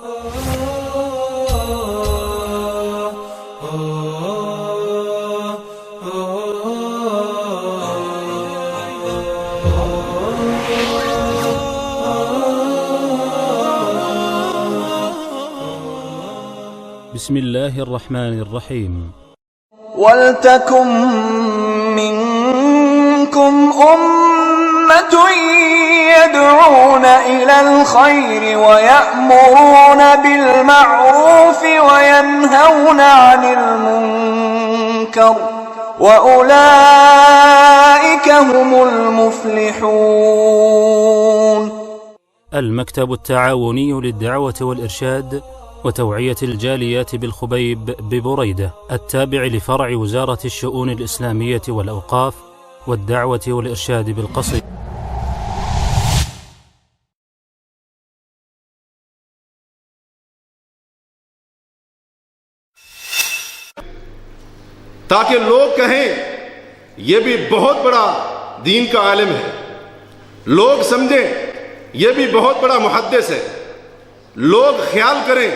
بسم الله الرحمن الرحيم. ولتكن منكم أمة يدعون إلى الخير ويأمرون بالمعروف وينهون عن المنكر وأولئك هم المفلحون. المكتب التعاوني للدعوة والإرشاد وتوعية الجاليات بالخبيب ببريدة، التابع لفرع وزارة الشؤون الإسلامية والأوقاف والدعوة والإرشاد بالقصيم. تاکہ لوگ کہیں یہ بھی بہت بڑا دین کا عالم ہے، لوگ سمجھیں یہ بھی بہت بڑا محدث ہے، لوگ خیال کریں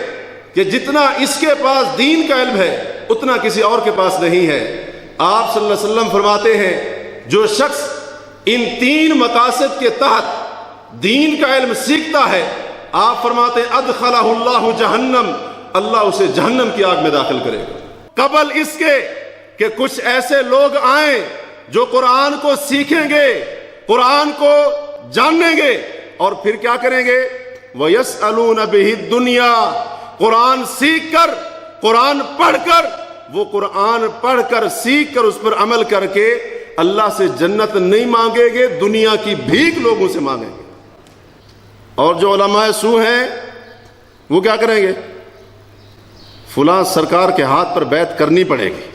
کہ جتنا اس کے پاس دین کا علم ہے اتنا کسی اور کے پاس نہیں ہے۔ آپ صلی اللہ علیہ وسلم فرماتے ہیں جو شخص ان تین مقاصد کے تحت دین کا علم سیکھتا ہے، آپ فرماتے ہیں ادخلہ اللہ جہنم، اللہ اسے جہنم کی آگ میں داخل کرے گا۔ قبل اس کے کہ کچھ ایسے لوگ آئیں جو قرآن کو سیکھیں گے، قرآن کو جانیں گے اور پھر کیا کریں گے؟ وَيَسْأَلُونَ بِهِ الدُّنْيَا، قرآن سیکھ کر، قرآن پڑھ کر، وہ قرآن پڑھ کر سیکھ کر اس پر عمل کر کے اللہ سے جنت نہیں مانگیں گے، دنیا کی بھیک لوگوں سے مانگیں گے۔ اور جو علماء سو ہیں وہ کیا کریں گے؟ فلاں سرکار کے ہاتھ پر بیعت کرنی پڑے گی،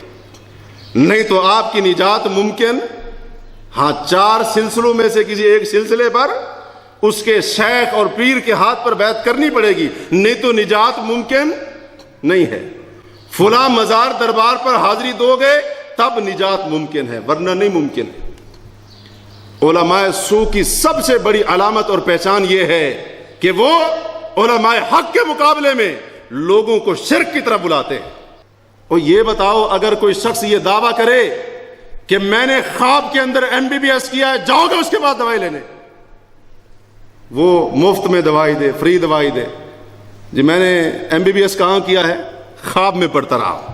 نہیں تو آپ کی نجات ممکن، ہاں 4 سلسلوں میں سے کسی ایک سلسلے پر اس کے شیخ اور پیر کے ہاتھ پر بیعت کرنی پڑے گی، نہیں تو نجات ممکن نہیں ہے۔ فلاں مزار دربار پر حاضری دو گے تب نجات ممکن ہے، ورنہ نہیں ممکن ہے۔ علماء سو کی سب سے بڑی علامت اور پہچان یہ ہے کہ وہ علماء حق کے مقابلے میں لوگوں کو شرک کی طرف بلاتے ہیں۔ اور یہ بتاؤ اگر کوئی شخص یہ دعویٰ کرے کہ میں نے خواب کے اندر MBBS کیا ہے، جاؤ گے اس کے بعد دوائی لینے، وہ مفت میں دوائی دے، فری دوائی دے، جی میں نے MBBS کہاں کیا ہے؟ خواب میں پڑھتا رہا ہوں،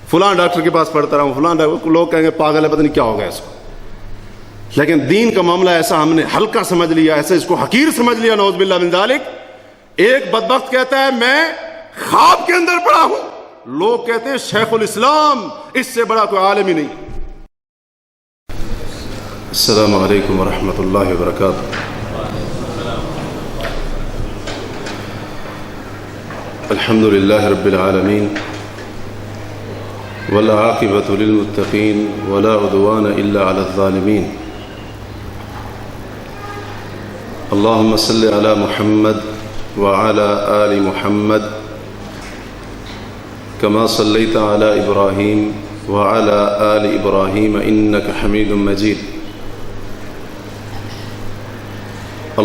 فلاں ڈاکٹر کے پاس پڑھتا رہا ہوں، فلاں ڈاکٹر، لوگ کہیں گے پاگل ہے، پتہ نہیں کیا ہوگا اس کو۔ لیکن دین کا معاملہ ایسا ہم نے ہلکا سمجھ لیا، ایسا اس کو حقیر سمجھ لیا، نعوذ باللہ من ذالک۔ ایک بدبخت کہتا ہے میں خواب کے اندر پڑھا ہوں، لوگ کہتے ہیں شیخ الاسلام، اس سے بڑا کوئی عالم ہی نہیں۔ السلام علیکم ورحمۃ اللہ وبرکاتہ۔ الحمد لله رب العالمين والعاقبة للمتقين ولا عدوان إلا على الظالمين اللهم صل على محمد وعلى آل محمد كما صليت على إبراهيم وعلى آل إبراهيم إنك حميد مجيد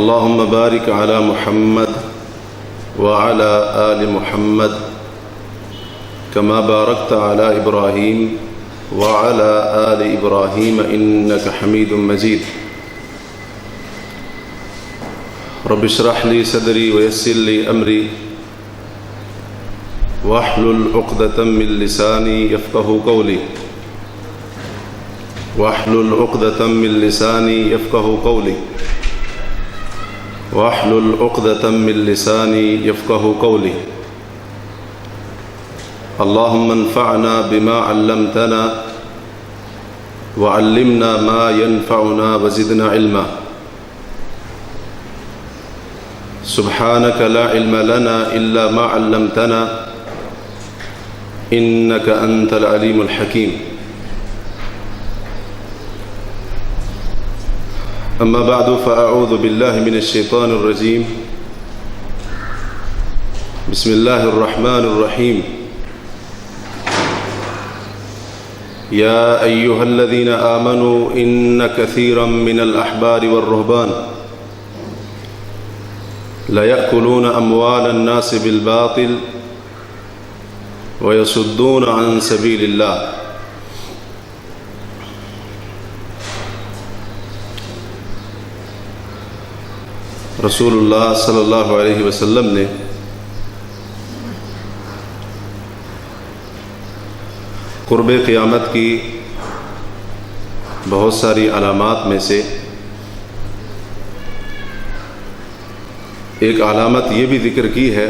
اللهم بارك على محمد وعلى آل محمد كما باركت على إبراهيم وعلى آل إبراهيم إنك حميد مجيد رب اشرح لي صدري ويسر لي أمري واحلل عقدة من لساني يفقهوا قولي واحلل عقدة من لساني يفقهوا قولي واحلل عقدة من لساني يفقهوا قولي اللهم انفعنا بما علمتنا وعلمنا ما ينفعنا وزدنا علما سبحانك لا علم لنا إلا ما علمتنا إنك أنت العليم الحكيم أما بعد فأعوذ بالله من الشيطان الرجيم بسم الله الرحمن الرحيم يا أيها الذين آمنوا إن كثيرا من الأحبار والرهبان لَيَأْكُلُونَ أَمْوَالَ النَّاسِ بِالْبَاطِلِ وَيَصُدُّونَ عَن سَبِيلِ اللَّهِ۔ رسول اللہ صلی اللہ علیہ وسلم نے قرب قیامت کی بہت ساری علامات میں سے ایک علامت یہ بھی ذکر کی ہے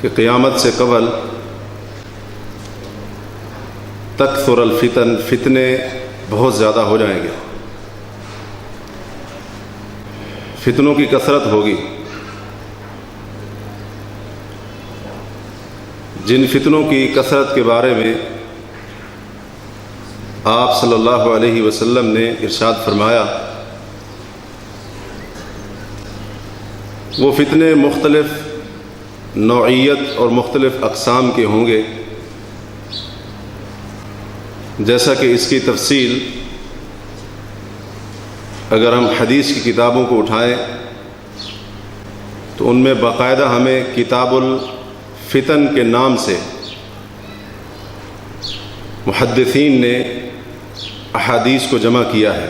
کہ قیامت سے قبل تکثر الفتن، فتنے بہت زیادہ ہو جائیں گے، فتنوں کی کثرت ہوگی۔ جن فتنوں کی کثرت کے بارے میں آپ صلی اللہ علیہ وسلم نے ارشاد فرمایا، وہ فتنے مختلف نوعیت اور مختلف اقسام کے ہوں گے، جیسا کہ اس کی تفصیل اگر ہم حدیث کی کتابوں کو اٹھائیں تو ان میں باقاعدہ ہمیں کتاب الفتن کے نام سے محدثین نے احادیث کو جمع کیا ہے۔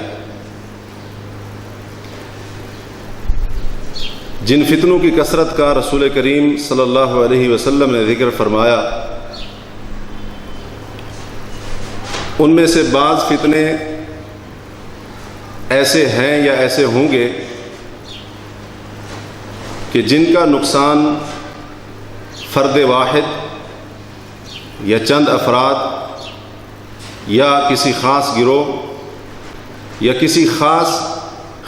جن فتنوں کی کثرت کا رسول کریم صلی اللہ علیہ وسلم نے ذکر فرمایا، ان میں سے بعض فتنے ایسے ہیں یا ایسے ہوں گے کہ جن کا نقصان فرد واحد یا چند افراد یا کسی خاص گروہ یا کسی خاص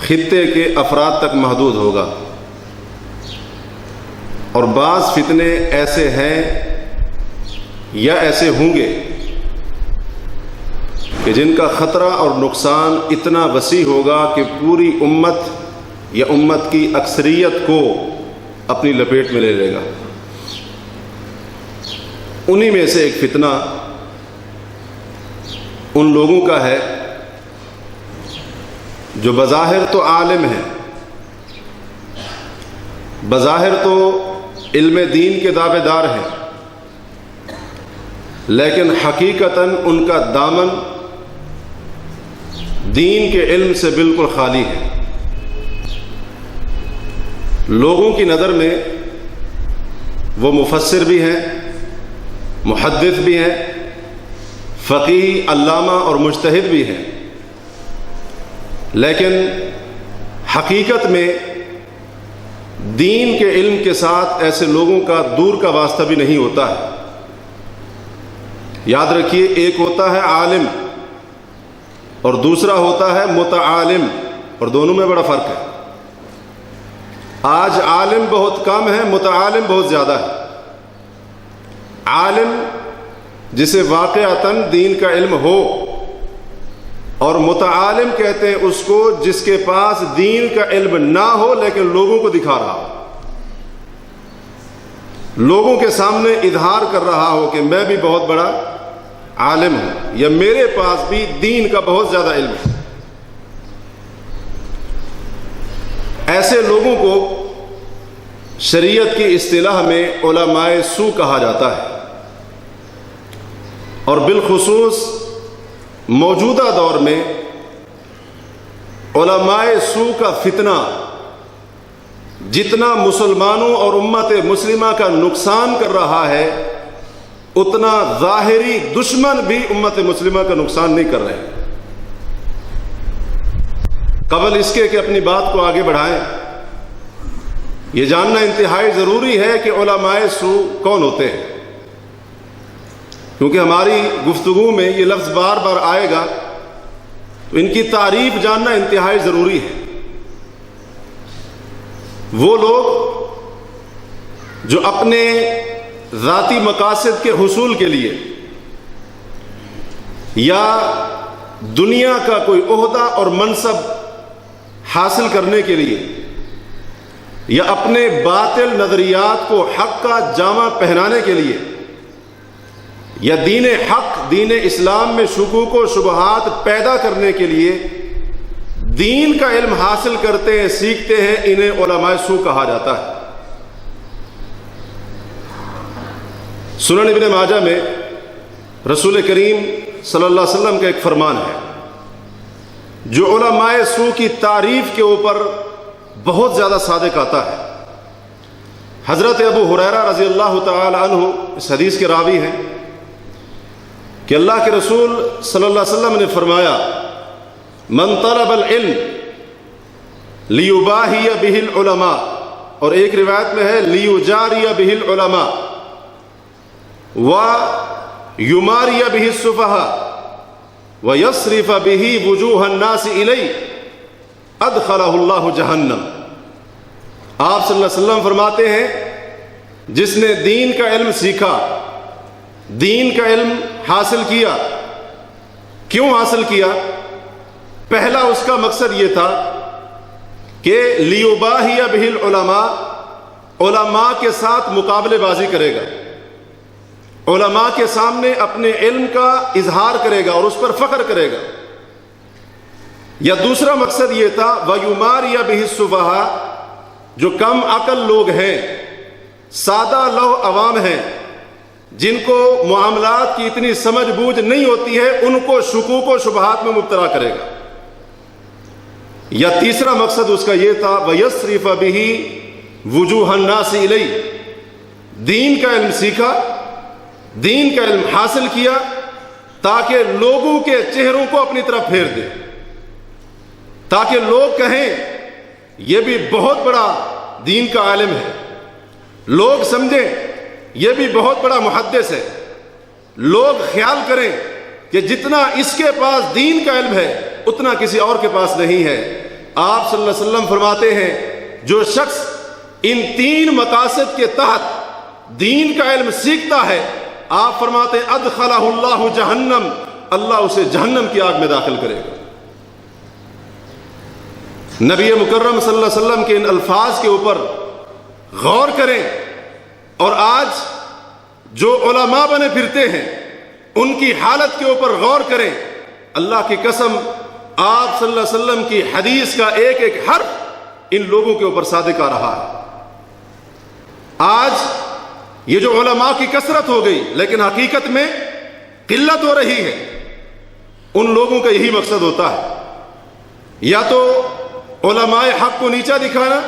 خطے کے افراد تک محدود ہوگا، اور بعض فتنے ایسے ہیں یا ایسے ہوں گے کہ جن کا خطرہ اور نقصان اتنا وسیع ہوگا کہ پوری امت یا امت کی اکثریت کو اپنی لپیٹ میں لے لے گا۔ انہی میں سے ایک فتنہ ان لوگوں کا ہے جو بظاہر تو عالم ہیں، بظاہر تو علم دین کے دعوے دار ہیں، لیکن حقیقتاً ان کا دامن دین کے علم سے بالکل خالی ہے۔ لوگوں کی نظر میں وہ مفسر بھی ہیں، محدث بھی ہیں، فقیہ، علامہ اور مجتہد بھی ہیں، لیکن حقیقت میں دین کے علم کے ساتھ ایسے لوگوں کا دور کا واسطہ بھی نہیں ہوتا ہے۔ یاد رکھیے، ایک ہوتا ہے عالم اور دوسرا ہوتا ہے متعالم، اور دونوں میں بڑا فرق ہے۔ آج عالم بہت کم ہے، متعالم بہت زیادہ ہے۔ عالم جسے واقعتاً دین کا علم ہو، اور متعالم کہتے ہیں اس کو جس کے پاس دین کا علم نہ ہو لیکن لوگوں کو دکھا رہا ہو، لوگوں کے سامنے اظہار کر رہا ہو کہ میں بھی بہت بڑا عالم ہوں، یا میرے پاس بھی دین کا بہت زیادہ علم ہے۔ ایسے لوگوں کو شریعت کی اصطلاح میں علماء سو کہا جاتا ہے، اور بالخصوص موجودہ دور میں علماء سو کا فتنہ جتنا مسلمانوں اور امت مسلمہ کا نقصان کر رہا ہے، اتنا ظاہری دشمن بھی امت مسلمہ کا نقصان نہیں کر رہے۔ قبل اس کے کہ اپنی بات کو آگے بڑھائیں، یہ جاننا انتہائی ضروری ہے کہ علماء سو کون ہوتے ہیں، کیونکہ ہماری گفتگو میں یہ لفظ بار بار آئے گا، تو ان کی تعریف جاننا انتہائی ضروری ہے۔ وہ لوگ جو اپنے ذاتی مقاصد کے حصول کے لیے یا دنیا کا کوئی عہدہ اور منصب حاصل کرنے کے لیے یا اپنے باطل نظریات کو حق کا جامہ پہنانے کے لیے یا دین حق، دین اسلام میں شکوک و شبہات پیدا کرنے کے لیے دین کا علم حاصل کرتے ہیں، سیکھتے ہیں، انہیں علماء سو کہا جاتا ہے۔ سنن ابن ماجہ میں رسول کریم صلی اللہ علیہ وسلم کا ایک فرمان ہے جو علماء سو کی تعریف کے اوپر بہت زیادہ صادق آتا ہے۔ حضرت ابو ہریرہ رضی اللہ تعالی عنہ اس حدیث کے راوی ہیں کہ اللہ کے رسول صلی اللہ علیہ وسلم نے فرمایا، من طلب العلم لیباہی بہ العلماء، اور ایک روایت میں ہے لیجاری بہ العلماء ویماری بہ السفہاء ویصرف بہ وجوہ الناس الیہ ادخلہ اللہ جہنم۔ آپ صلی اللہ علیہ وسلم فرماتے ہیں جس نے دین کا علم سیکھا، دین کا علم حاصل کیا، کیوں حاصل کیا؟ پہلا اس کا مقصد یہ تھا کہ لیباہی بہ العلماء، علماء کے ساتھ مقابلے بازی کرے گا، علماء کے سامنے اپنے علم کا اظہار کرے گا اور اس پر فخر کرے گا۔ یا دوسرا مقصد یہ تھا وَيُمَارِيَ بِهِ السُّفَهَاء، جو کم عقل لوگ ہیں، سادہ لوح عوام ہیں، جن کو معاملات کی اتنی سمجھ بوجھ نہیں ہوتی ہے، ان کو شکوک و شبہات میں مبتلا کرے گا۔ یا تیسرا مقصد اس کا یہ تھا وَيَصْرِفَ بِهِ وُجُوهَ النَّاسِ إِلَيْهِ، دین کا علم سیکھا، دین کا علم حاصل کیا تاکہ لوگوں کے چہروں کو اپنی طرف پھیر دے، تاکہ لوگ کہیں یہ بھی بہت بڑا دین کا عالم ہے، لوگ سمجھیں یہ بھی بہت بڑا محدث ہے، لوگ خیال کریں کہ جتنا اس کے پاس دین کا علم ہے اتنا کسی اور کے پاس نہیں ہے۔ آپ صلی اللہ علیہ وسلم فرماتے ہیں جو شخص ان تین مقاصد کے تحت دین کا علم سیکھتا ہے، آپ فرماتے ہیں ادخلہ اللہ جہنم، اللہ اسے جہنم کی آگ میں داخل کرے گا۔ نبی مکرم صلی اللہ علیہ وسلم کے ان الفاظ کے اوپر غور کریں، اور آج جو علماء بنے پھرتے ہیں ان کی حالت کے اوپر غور کریں۔ اللہ کی قسم، آپ صلی اللہ علیہ وسلم کی حدیث کا ایک ایک حرف ان لوگوں کے اوپر صادق آ رہا ہے۔ آج یہ جو علماء کی کثرت ہو گئی لیکن حقیقت میں قلت ہو رہی ہے، ان لوگوں کا یہی مقصد ہوتا ہے، یا تو علماء حق کو نیچا دکھانا،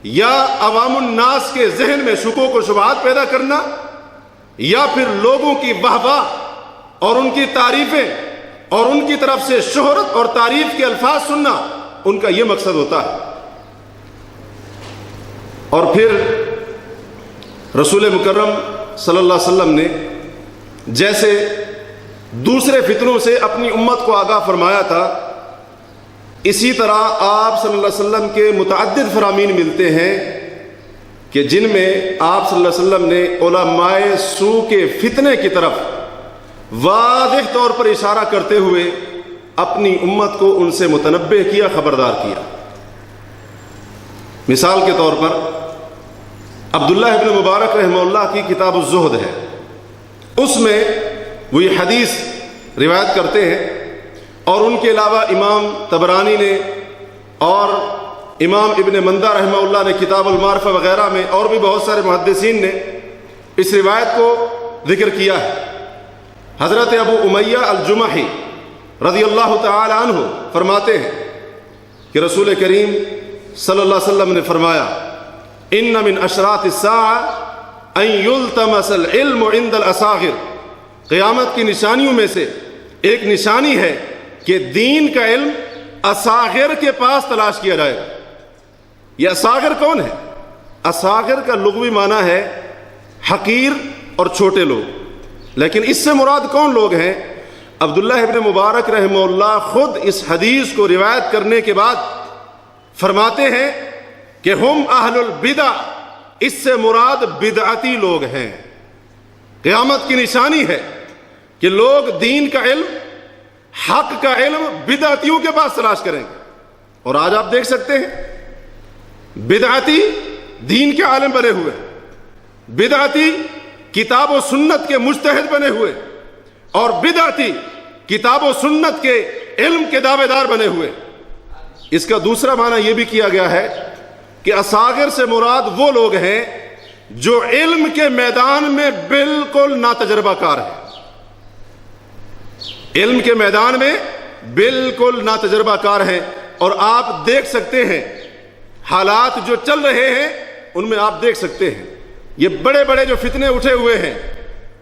یا عوام الناس کے ذہن میں شکوک و شبہات پیدا کرنا، یا پھر لوگوں کی واہ واہ اور ان کی تعریفیں اور ان کی طرف سے شہرت اور تعریف کے الفاظ سننا، ان کا یہ مقصد ہوتا ہے۔ اور پھر رسول مکرم صلی اللہ علیہ وسلم نے جیسے دوسرے فتنوں سے اپنی امت کو آگاہ فرمایا تھا، اسی طرح آپ صلی اللہ علیہ وسلم کے متعدد فرامین ملتے ہیں کہ جن میں آپ صلی اللہ علیہ وسلم نے علماء سو کے فتنے کی طرف واضح طور پر اشارہ کرتے ہوئے اپنی امت کو ان سے متنبہ کیا، خبردار کیا۔ مثال کے طور پر عبداللہ ابن مبارک رحمہ اللہ کی کتاب الزہد ہے، اس میں وہ یہ حدیث روایت کرتے ہیں، اور ان کے علاوہ امام طبرانی نے اور امام ابن مندہ رحمہ اللہ نے کتاب المعرفہ وغیرہ میں، اور بھی بہت سارے محدثین نے اس روایت کو ذکر کیا ہے۔ حضرت ابو امیہ الجمحی رضی اللہ تعالی عنہ فرماتے ہیں کہ رسول کریم صلی اللہ علیہ وسلم نے فرمایا، ان من اشراط الساعہ ان یلتمس العلم عند الاصاغر، قیامت کی نشانیوں میں سے ایک نشانی ہے کہ دین کا علم اصاغر کے پاس تلاش کیا جائے گا۔ یہ اصاغر کون ہے؟ اصاغر کا لغوی معنی ہے حقیر اور چھوٹے لوگ، لیکن اس سے مراد کون لوگ ہیں؟ عبداللہ ابن مبارک رحمہ اللہ خود اس حدیث کو روایت کرنے کے بعد فرماتے ہیں کہ ہم اہل البدع، اس سے مراد بدعتی لوگ ہیں۔ قیامت کی نشانی ہے کہ لوگ دین کا علم، حق کا علم بدعتیوں کے پاس تلاش کریں گے۔ اور آج آپ دیکھ سکتے ہیں بدعتی دین کے عالم بنے ہوئے، بدعتی کتاب و سنت کے مجتہد بنے ہوئے، اور بدعتی کتاب و سنت کے علم کے دعوے دار بنے ہوئے۔ اس کا دوسرا معنی یہ بھی کیا گیا ہے کہ اصاغر سے مراد وہ لوگ ہیں جو علم کے میدان میں بالکل ناتجربہ کار ہیں، علم کے میدان میں بالکل ناتجربہ کار ہیں. اور آپ دیکھ سکتے ہیں حالات جو چل رہے ہیں ان میں آپ دیکھ سکتے ہیں یہ بڑے بڑے جو فتنے اٹھے ہوئے ہیں،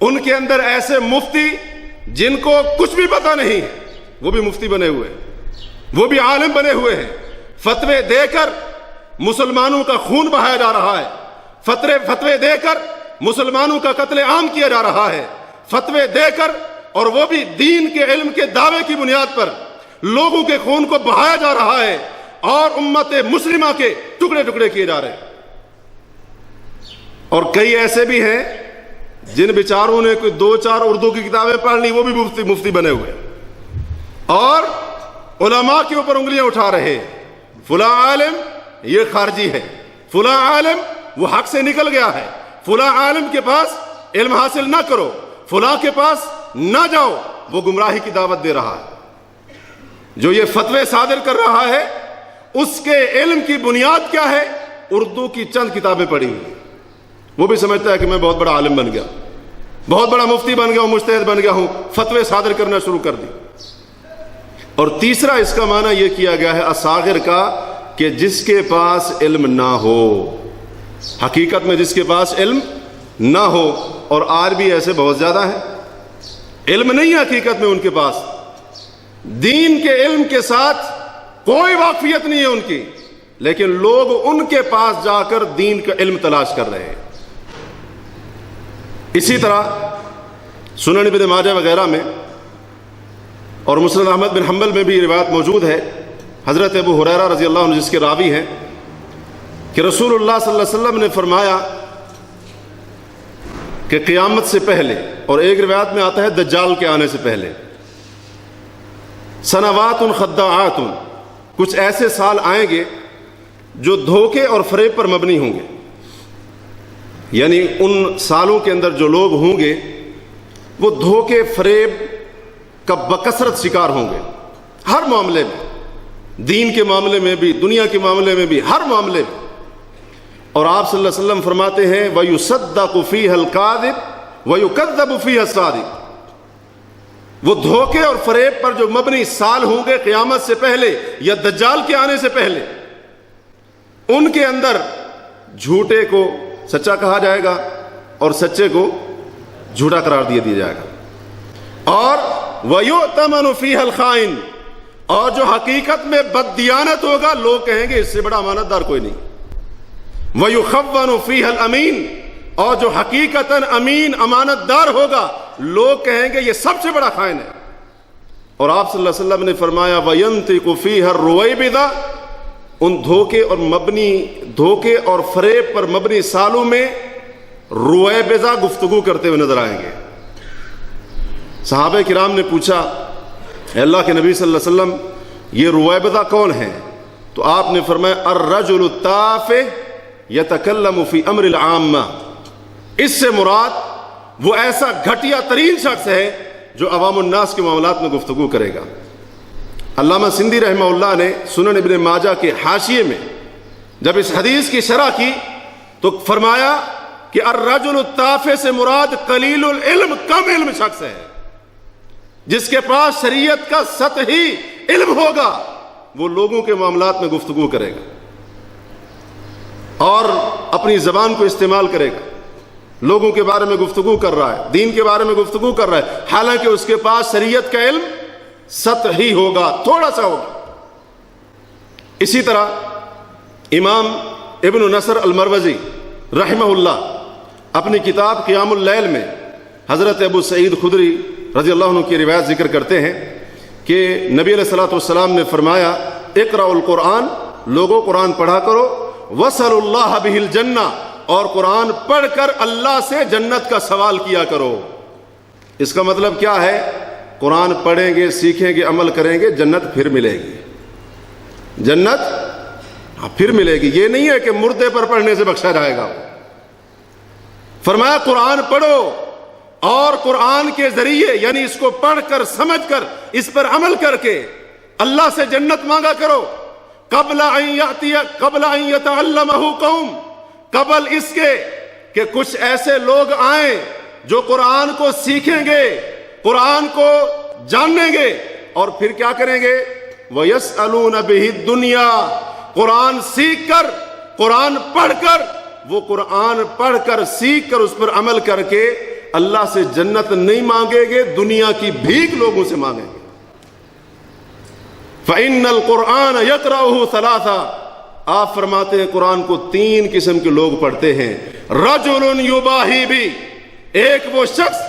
ان کے اندر ایسے مفتی جن کو کچھ بھی پتہ نہیں وہ بھی مفتی بنے ہوئے ہیں، وہ بھی عالم بنے ہوئے ہیں. فتوے دے کر مسلمانوں کا خون بہایا جا رہا ہے، فتوے دے کر مسلمانوں کا قتل عام کیا جا رہا ہے، فتوے دے کر، اور وہ بھی دین کے علم کے دعوے کی بنیاد پر لوگوں کے خون کو بہایا جا رہا ہے اور امت مسلمہ کے ٹکڑے ٹکڑے کیے جا رہے ہیں. اور کئی ایسے بھی ہیں جن بیچاروں نے کوئی 2-4 اردو کی کتابیں پڑھ لی، وہ بھی مفتی بنے ہوئے اور علماء کے اوپر انگلیاں اٹھا رہے ہیں. فلاں عالم یہ خارجی ہے، فلاں عالم وہ حق سے نکل گیا ہے، فلاں عالم کے پاس علم حاصل نہ کرو، فلاں کے پاس نہ جاؤ، وہ گمراہی کی دعوت دے رہا ہے. جو یہ فتوے صادر کر رہا ہے اس کے علم کی بنیاد کیا ہے؟ اردو کی چند کتابیں پڑھی ہوئی. وہ بھی سمجھتا ہے کہ میں بہت بڑا عالم بن گیا، بہت بڑا مفتی بن گیا ہوں، مجتہد بن گیا ہوں، فتوے صادر کرنا شروع کر دی. اور تیسرا اس کا معنی یہ کیا گیا ہے اصاغر کا کہ جس کے پاس علم نہ ہو، حقیقت میں جس کے پاس علم نہ ہو. اور آج بھی ایسے بہت زیادہ ہیں، علم نہیں ہے حقیقت میں ان کے پاس، دین کے علم کے ساتھ کوئی واقفیت نہیں ہے ان کی، لیکن لوگ ان کے پاس جا کر دین کا علم تلاش کر رہے ہیں. اسی طرح سنن ابن ماجہ وغیرہ میں اور مسند احمد بن حنبل میں بھی یہ روایت موجود ہے، حضرت ابو ہریرہ رضی اللہ عنہ جس کے راوی ہیں، کہ رسول اللہ صلی اللہ علیہ وسلم نے فرمایا کہ قیامت سے پہلے، اور ایک روایت میں آتا ہے دجال کے آنے سے پہلے، سنوات خداعات، کچھ ایسے سال آئیں گے جو دھوکے اور فریب پر مبنی ہوں گے. یعنی ان سالوں کے اندر جو لوگ ہوں گے وہ دھوکے فریب کا بکثرت شکار ہوں گے، ہر معاملے میں، دین کے معاملے میں بھی، دنیا کے معاملے میں بھی، ہر معاملے میں. اور آپ صلی اللہ علیہ وسلم فرماتے ہیں وَيُصَدَّقُ فِيهَا الْكَاذِبُ وَيُكَذَّبُ فِيهَا الصَّادِقُ. وہ دھوکے اور فریب پر جو مبنی سال ہوں گے قیامت سے پہلے یا دجال کے آنے سے پہلے، ان کے اندر جھوٹے کو سچا کہا جائے گا اور سچے کو جھوٹا قرار دیا جائے گا. اور وَيُؤْتَمَنُ فِيهَا الْخَائِنُ، اور جو حقیقت میں بددیانت ہوگا لوگ کہیں گے اس سے بڑا امانت دار کوئی نہیں. وَيُخَوَّنُ فِيهَا الْأَمِينُ، اور جو حقیقتاً امین امانت دار ہوگا لوگ کہیں گے یہ سب سے بڑا خائن ہے. اور آپ صلی اللہ علیہ وسلم نے فرمایا وَيَنْطِقُ فِيهَا الرُّوَيْبِضَةُ، ان دھوکے اور فریب پر مبنی سالوں میں رویبضہ گفتگو کرتے ہوئے نظر آئیں گے. صحابہ کرام نے پوچھا اے اللہ کے نبی صلی اللہ علیہ وسلم یہ رویبضہ کون ہیں؟ تو آپ نے فرمایا الرجل التافہ یتکلم فی امر العامہ، اس سے مراد وہ ایسا گھٹیا ترین شخص ہے جو عوام الناس کے معاملات میں گفتگو کرے گا. علامہ سندھی رحمہ اللہ نے سنن ابن ماجہ کے حاشیے میں جب اس حدیث کی شرح کی تو فرمایا کہ الرجل التافہ سے مراد قلیل العلم، کم علم شخص ہے، جس کے پاس شریعت کا سطحی علم ہوگا وہ لوگوں کے معاملات میں گفتگو کرے گا اور اپنی زبان کو استعمال کرے گا، لوگوں کے بارے میں گفتگو کر رہا ہے، دین کے بارے میں گفتگو کر رہا ہے، حالانکہ اس کے پاس شریعت کا علم سطحی ہوگا، تھوڑا سا ہوگا. اسی طرح امام ابن نصر المروزی رحمہ اللہ اپنی کتاب قیام اللیل میں حضرت ابو سعید خدری رضی اللہ عنہ کی روایت ذکر کرتے ہیں کہ نبی علیہ الصلوۃ والسلام نے فرمایا اقرأوا القرآن، لوگوں قرآن پڑھا کرو، وصلوا اللہ بہ الجنہ، اور قرآن پڑھ کر اللہ سے جنت کا سوال کیا کرو. اس کا مطلب کیا ہے؟ قرآن پڑھیں گے، سیکھیں گے، عمل کریں گے، جنت پھر ملے گی، جنت پھر ملے گی. یہ نہیں ہے کہ مردے پر پڑھنے سے بخشا جائے گا. فرمایا قرآن پڑھو اور قرآن کے ذریعے یعنی اس کو پڑھ کر سمجھ کر اس پر عمل کر کے اللہ سے جنت مانگا کرو. قبل ان یتعلمہ قوم، قبل اس کے کہ کچھ ایسے لوگ آئیں جو قرآن کو سیکھیں گے، قرآن کو جانیں گے، اور پھر کیا کریں گے؟ وَيَسْأَلُونَ بِهِ الدُّنْيَا، قرآن سیکھ کر، قرآن پڑھ کر، وہ قرآن پڑھ کر سیکھ کر اس پر عمل کر کے اللہ سے جنت نہیں مانگیں گے، دنیا کی بھیک لوگوں سے مانگیں گے۔ فَإِنَّ الْقُرْآنَ يَقْرَأُهُ ثَلَاثًا، آپ فرماتے ہیں قرآن کو تین قسم کے لوگ پڑھتے ہیں۔ رَجُلٌ يُبَاهِي بِهِ، ایک وہ شخص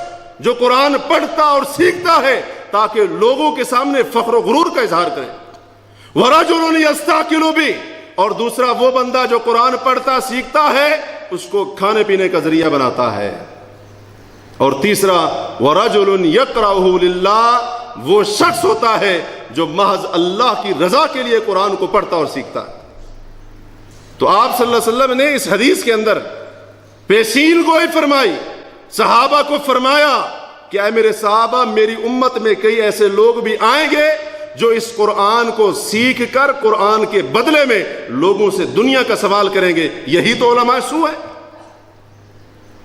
جو قرآن پڑھتا اور سیکھتا ہے تاکہ لوگوں کے سامنے فخر و غرور کا اظہار کرے۔ وَرَجُلٌ يَسْتَعْقِلُ بِهِ، اور دوسرا وہ بندہ جو قرآن پڑھتا سیکھتا ہے اس کو کھانے پینے کا ذریعہ بناتا ہے۔ اور تیسرا وَرَجُلٌ يَقْرَأُهُ لِلَّهِ، وہ شخص ہوتا ہے جو محض اللہ کی رضا کے لیے قرآن کو پڑھتا اور سیکھتا ہے۔ تو آپ صلی اللہ علیہ وسلم نے اس حدیث کے اندر پیشین گوئی فرمائی، صحابہ کو فرمایا کہ اے میرے صحابہ، میری امت میں کئی ایسے لوگ بھی آئیں گے جو اس قرآن کو سیکھ کر قرآن کے بدلے میں لوگوں سے دنیا کا سوال کریں گے۔ یہی تو علماء سو ہیں،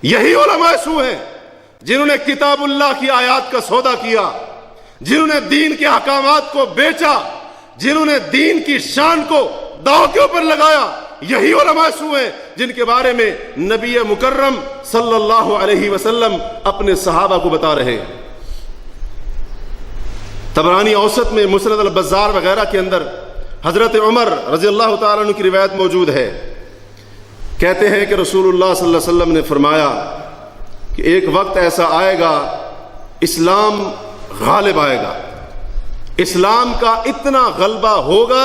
یہی علماء سو ہیں جنہوں نے کتاب اللہ کی آیات کا سودا کیا، جنہوں نے دین کے احکامات کو بیچا، جنہوں نے دین کی شان کو داؤ کے اوپر لگایا۔ یہی علماء سو ہیں جن کے بارے میں نبی مکرم صلی اللہ علیہ وسلم اپنے صحابہ کو بتا رہے ہیں۔ طبرانی اوسط میں، مسند البزار وغیرہ کے اندر حضرت عمر رضی اللہ تعالیٰ عنہ کی روایت موجود ہے، کہتے ہیں کہ رسول اللہ صلی اللہ علیہ وسلم نے فرمایا کہ ایک وقت ایسا آئے گا اسلام غالب آئے گا، اسلام کا اتنا غلبہ ہوگا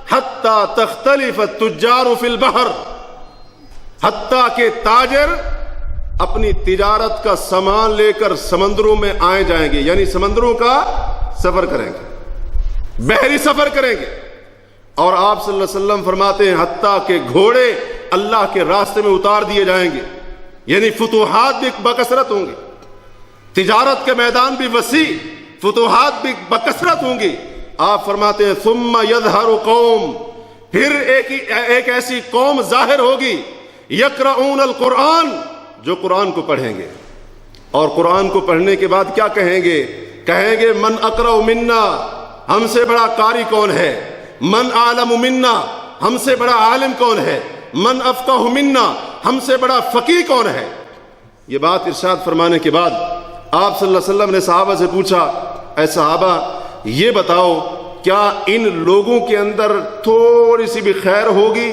حتیٰ تختلف التجار فی البحر، حتیٰ کہ تاجر اپنی تجارت کا سامان لے کر سمندروں میں آئے جائیں گے، یعنی سمندروں کا سفر کریں گے، بحری سفر کریں گے۔ اور آپ صلی اللہ علیہ وسلم فرماتے ہیں حتیٰ کہ گھوڑے اللہ کے راستے میں اتار دیے جائیں گے، یعنی فتوحات بھی بکثرت ہوں گے، تجارت کے میدان بھی وسیع، فتوحات بھی بکثرت ہوں گی۔ آپ فرماتے ہیں ثم یظہر قوم، پھر ایک ایسی قوم ظاہر ہوگی، یقرؤون القرآن، جو قرآن کو پڑھیں گے، اور قرآن کو پڑھنے کے بعد کیا کہیں گے؟ کہیں گے من اقرأ منا، ہم سے بڑا قاری کون ہے؟ من اعلم منا، ہم سے بڑا عالم کون ہے؟ من افقہ منا، ہم سے بڑا فقیہ کون ہے؟ یہ بات ارشاد فرمانے کے بعد آپ صلی اللہ علیہ وسلم نے صحابہ سے پوچھا، اے صحابہ یہ بتاؤ کیا ان لوگوں کے اندر تھوڑی سی بھی خیر ہوگی؟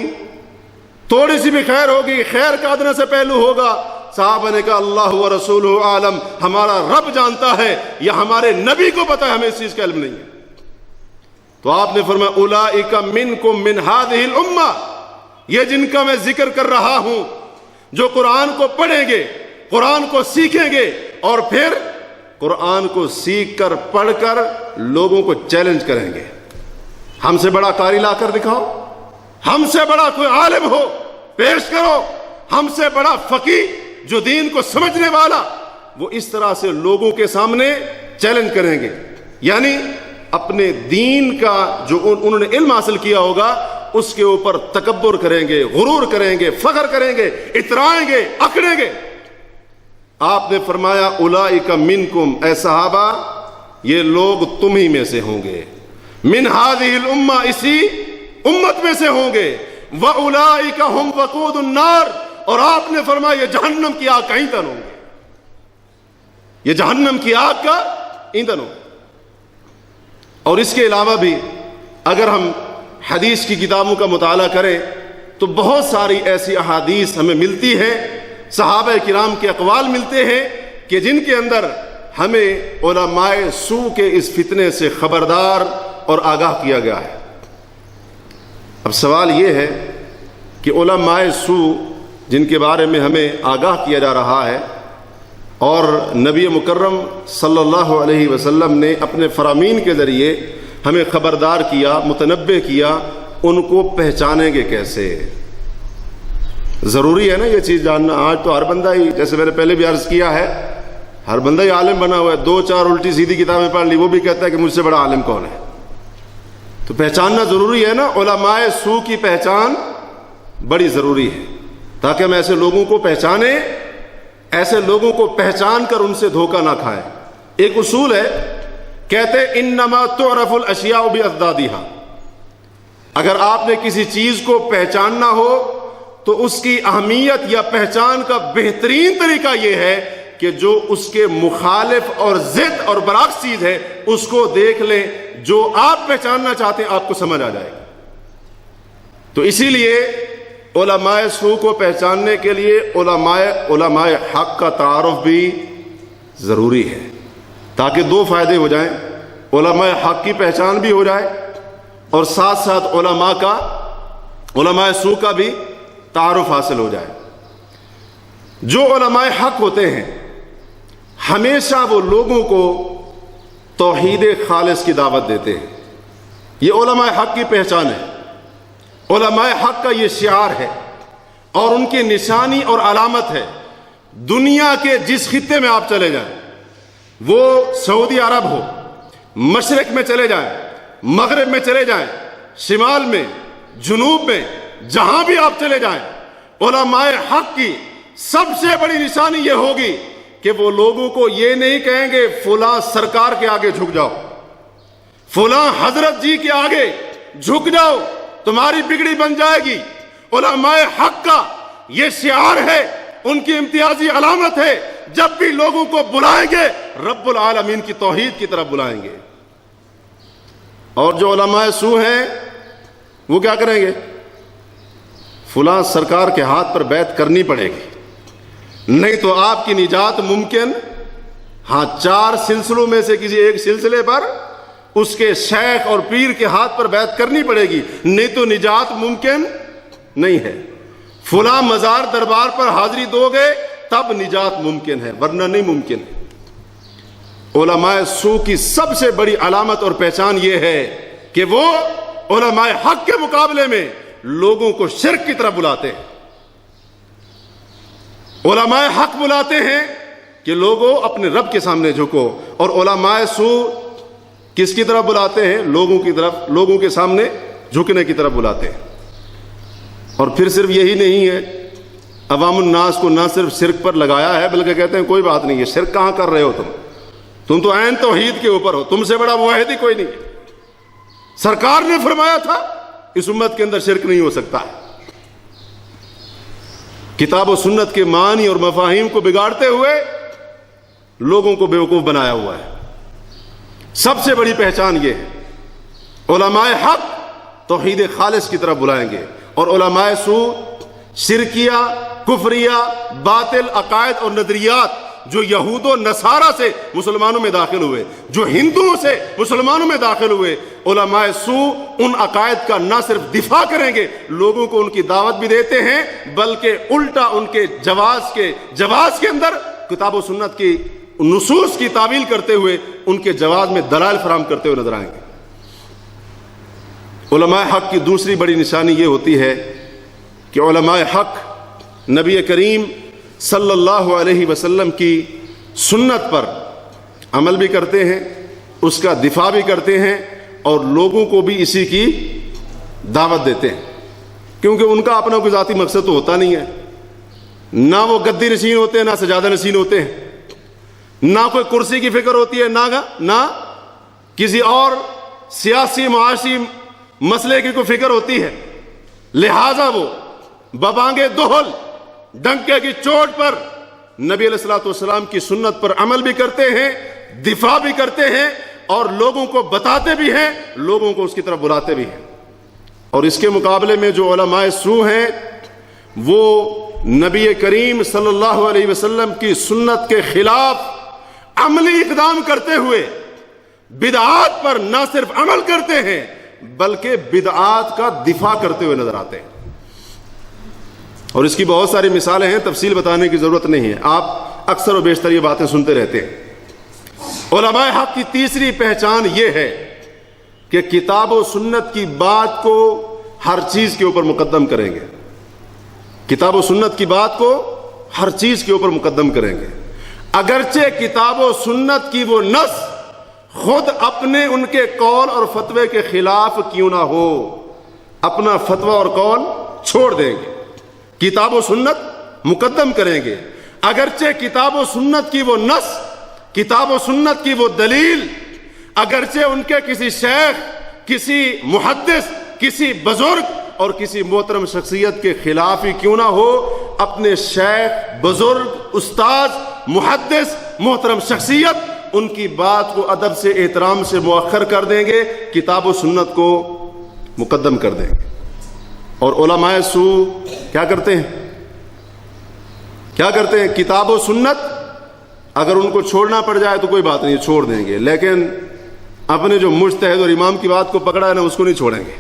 تھوڑی سی بھی خیر ہوگی، خیر کا ادنا سے پہلو ہوگا؟ صحابہ نے کہا اللہ و رسولہ عالم، ہمارا رب جانتا ہے یا ہمارے نبی کو پتا ہے، ہمیں اس چیز کا علم نہیں ہے۔ تو آپ نے فرمایا اولئک منکم من هذه الامہ، یہ جن کا میں ذکر کر رہا ہوں، جو قرآن کو پڑھیں گے، قرآن کو سیکھیں گے، اور پھر قرآن کو سیکھ کر پڑھ کر لوگوں کو چیلنج کریں گے، ہم سے بڑا قاری لا کر دکھاؤ، ہم سے بڑا کوئی عالم ہو پیش کرو، ہم سے بڑا فقیہ جو دین کو سمجھنے والا، وہ اس طرح سے لوگوں کے سامنے چیلنج کریں گے، یعنی اپنے دین کا جو انہوں نے علم حاصل کیا ہوگا اس کے اوپر تکبر کریں گے، غرور کریں گے، فخر کریں گے، اترائیں گے، اکڑیں گے۔ آپ نے فرمایا اولئک منکم، اے صحابہ یہ لوگ تم ہی میں سے ہوں گے، من هذه الامہ، اسی امت میں سے ہوں گے، واولئک هم وقود النار، اور آپ نے فرمایا یہ جہنم کی آگ کا ایندھن ہوں گے، یہ جہنم کی آگ کا ایندھن ہوں گے۔ اور اس کے علاوہ بھی اگر ہم حدیث کی کتابوں کا مطالعہ کریں تو بہت ساری ایسی احادیث ہمیں ملتی ہیں، صحابہ کرام کے اقوال ملتے ہیں کہ جن کے اندر ہمیں علماء سو کے اس فتنے سے خبردار اور آگاہ کیا گیا ہے۔ اب سوال یہ ہے کہ علماء سو جن کے بارے میں ہمیں آگاہ کیا جا رہا ہے اور نبی مکرم صلی اللہ علیہ وسلم نے اپنے فرامین کے ذریعے ہمیں خبردار کیا، متنبہ کیا، ان کو پہچانیں گے کیسے؟ ضروری ہے نا یہ چیز جاننا۔ آج تو ہر بندہ ہی، جیسے میں نے پہلے بھی عرض کیا ہے، ہر بندہ ہی عالم بنا ہوا ہے، 2-4 الٹی سیدھی کتابیں پڑھ لی وہ بھی کہتا ہے کہ مجھ سے بڑا عالم کون ہے۔ تو پہچاننا ضروری ہے نا، علماء سو کی پہچان بڑی ضروری ہے تاکہ ہم ایسے لوگوں کو پہچانیں، ایسے لوگوں کو پہچان کر ان سے دھوکہ نہ کھائیں۔ ایک اصول ہے، کہتے ہیں انما تعرف الاشیاء باضدادها، اگر آپ نے کسی چیز کو پہچاننا ہو تو اس کی اہمیت یا پہچان کا بہترین طریقہ یہ ہے کہ جو اس کے مخالف اور ضد اور برعکس چیز ہے اس کو دیکھ لیں، جو آپ پہچاننا چاہتے ہیں آپ کو سمجھ آ جائے گا۔ تو اسی لیے علماء سو کو پہچاننے کے لیے علماء حق کا تعارف بھی ضروری ہے، تاکہ دو فائدے ہو جائیں، علماء حق کی پہچان بھی ہو جائے اور ساتھ ساتھ علماء سو کا بھی تعارف حاصل ہو جائے۔ جو علماء حق ہوتے ہیں ہمیشہ وہ لوگوں کو توحید خالص کی دعوت دیتے ہیں، یہ علماء حق کی پہچان ہے، علماء حق کا یہ شعار ہے اور ان کی نشانی اور علامت ہے۔ دنیا کے جس خطے میں آپ چلے جائیں، وہ سعودی عرب ہو، مشرق میں چلے جائیں، مغرب میں چلے جائیں، شمال میں، جنوب میں، جہاں بھی آپ چلے جائیں، علماء حق کی سب سے بڑی نشانی یہ ہوگی کہ وہ لوگوں کو یہ نہیں کہیں گے فلاں سرکار کے آگے جھک جاؤ، فلاں حضرت جی کے آگے جھک جاؤ تمہاری بگڑی بن جائے گی۔ علماء حق کا یہ شعار ہے، ان کی امتیازی علامت ہے، جب بھی لوگوں کو بلائیں گے رب العالمین کی توحید کی طرف بلائیں گے۔ اور جو علماء سو ہیں وہ کیا کریں گے؟ فلاں سرکار کے ہاتھ پر بیعت کرنی پڑے گی، نہیں تو آپ کی نجات ممکن، ہاں 4 سلسلوں میں سے کسی ایک سلسلے پر اس کے شیخ اور پیر کے ہاتھ پر بیعت کرنی پڑے گی، نہیں تو نجات ممکن نہیں ہے۔ فلاں مزار دربار پر حاضری دو گے تب نجات ممکن ہے، ورنہ نہیں ممکن ہے۔ علماء سو کی سب سے بڑی علامت اور پہچان یہ ہے کہ وہ علماء حق کے مقابلے میں لوگوں کو شرک کی طرف بلاتے ہیں۔ علماء حق بلاتے ہیں کہ لوگوں اپنے رب کے سامنے جھکو، اور علماء سو کس کی طرف بلاتے ہیں؟ لوگوں کی طرف، لوگوں کے سامنے جھکنے کی طرف بلاتے ہیں۔ اور پھر صرف یہی نہیں ہے، عوام الناس کو نہ صرف شرک پر لگایا ہے بلکہ کہتے ہیں کوئی بات نہیں ہے، شرک کہاں کر رہے ہو تم تو عین توحید کے اوپر ہو، تم سے بڑا موحد ہی کوئی نہیں ہے۔ سرکار نے فرمایا تھا اس امت کے اندر شرک نہیں ہو سکتا ہے۔ کتاب و سنت کے معنی اور مفاہیم کو بگاڑتے ہوئے لوگوں کو بیوقوف بنایا ہوا ہے۔ سب سے بڑی پہچان یہ ہے، علماء حق توحید خالص کی طرف بلائیں گے، اور علماء سو شرکیہ، کفریہ، باطل عقائد اور نظریات جو یہود و نصارہ سے مسلمانوں میں داخل ہوئے، جو ہندوؤں سے مسلمانوں میں داخل ہوئے، علماء سو ان عقائد کا نہ صرف دفاع کریں گے، لوگوں کو ان کی دعوت بھی دیتے ہیں، بلکہ الٹا ان کے جواز کے اندر کتاب و سنت کی نصوص کی تعویل کرتے ہوئے ان کے جواز میں دلائل فراہم کرتے ہوئے نظر آئیں گے۔ علماء حق کی دوسری بڑی نشانی یہ ہوتی ہے کہ علماء حق نبی کریم صلی اللہ علیہ وسلم کی سنت پر عمل بھی کرتے ہیں، اس کا دفاع بھی کرتے ہیں، اور لوگوں کو بھی اسی کی دعوت دیتے ہیں، کیونکہ ان کا اپنا کوئی ذاتی مقصد تو ہوتا نہیں ہے، نہ وہ گدی نشین ہوتے ہیں، نہ سجادہ نشین ہوتے ہیں، نہ کوئی کرسی کی فکر ہوتی ہے، نہ کسی اور سیاسی معاشی مسئلے کی کوئی فکر ہوتی ہے، لہذا وہ ببانگے دہل ڈنکے کی چوٹ پر نبی علیہ الصلوۃ والسلام کی سنت پر عمل بھی کرتے ہیں، دفاع بھی کرتے ہیں، اور لوگوں کو بتاتے بھی ہیں، لوگوں کو اس کی طرف بلاتے بھی ہیں۔ اور اس کے مقابلے میں جو علماء سو ہیں وہ نبی کریم صلی اللہ علیہ وسلم کی سنت کے خلاف عملی اقدام کرتے ہوئے بدعات پر نہ صرف عمل کرتے ہیں بلکہ بدعات کا دفاع کرتے ہوئے نظر آتے ہیں۔ اور اس کی بہت ساری مثالیں ہیں، تفصیل بتانے کی ضرورت نہیں ہے، آپ اکثر و بیشتر یہ باتیں سنتے رہتے ہیں۔ علماء حق کی تیسری پہچان یہ ہے کہ کتاب و سنت کی بات کو ہر چیز کے اوپر مقدم کریں گے، کتاب و سنت کی بات کو ہر چیز کے اوپر مقدم کریں گے، اگرچہ کتاب و سنت کی وہ نص خود اپنے ان کے قول اور فتوے کے خلاف کیوں نہ ہو، اپنا فتویٰ اور قول چھوڑ دیں گے، کتاب و سنت مقدم کریں گے۔ اگرچہ کتاب و سنت کی وہ نص، کتاب و سنت کی وہ دلیل، اگرچہ ان کے کسی شیخ، کسی محدث، کسی بزرگ اور کسی محترم شخصیت کے خلاف ہی کیوں نہ ہو، اپنے شیخ، بزرگ، استاد، محدث، محترم شخصیت، ان کی بات کو ادب سے، احترام سے مؤخر کر دیں گے، کتاب و سنت کو مقدم کر دیں گے۔ اور علماء سو کیا کرتے ہیں؟ کیا کرتے ہیں؟ کتاب و سنت اگر ان کو چھوڑنا پڑ جائے تو کوئی بات نہیں، چھوڑ دیں گے، لیکن اپنے جو مجتہد اور امام کی بات کو پکڑا ہے نا، اس کو نہیں چھوڑیں گے۔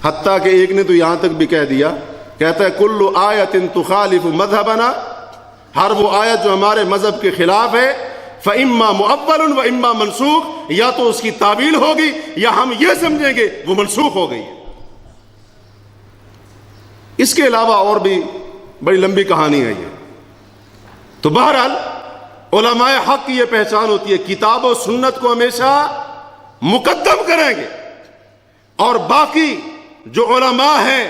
حتیٰ کہ ایک نے تو یہاں تک بھی کہہ دیا، کہتا ہے کل آیت تخالف مذہبنا، ہر وہ آیت جو ہمارے مذہب کے خلاف ہے، فإما مؤول و اما منسوخ، یا تو اس کی تعویل ہوگی یا ہم یہ سمجھیں گے وہ منسوخ ہو گئی ہے۔ اس کے علاوہ اور بھی بڑی لمبی کہانی ہے یہ۔ تو بہرحال علماء حق کی یہ پہچان ہوتی ہے، کتاب و سنت کو ہمیشہ مقدم کریں گے، اور باقی جو علماء ہیں،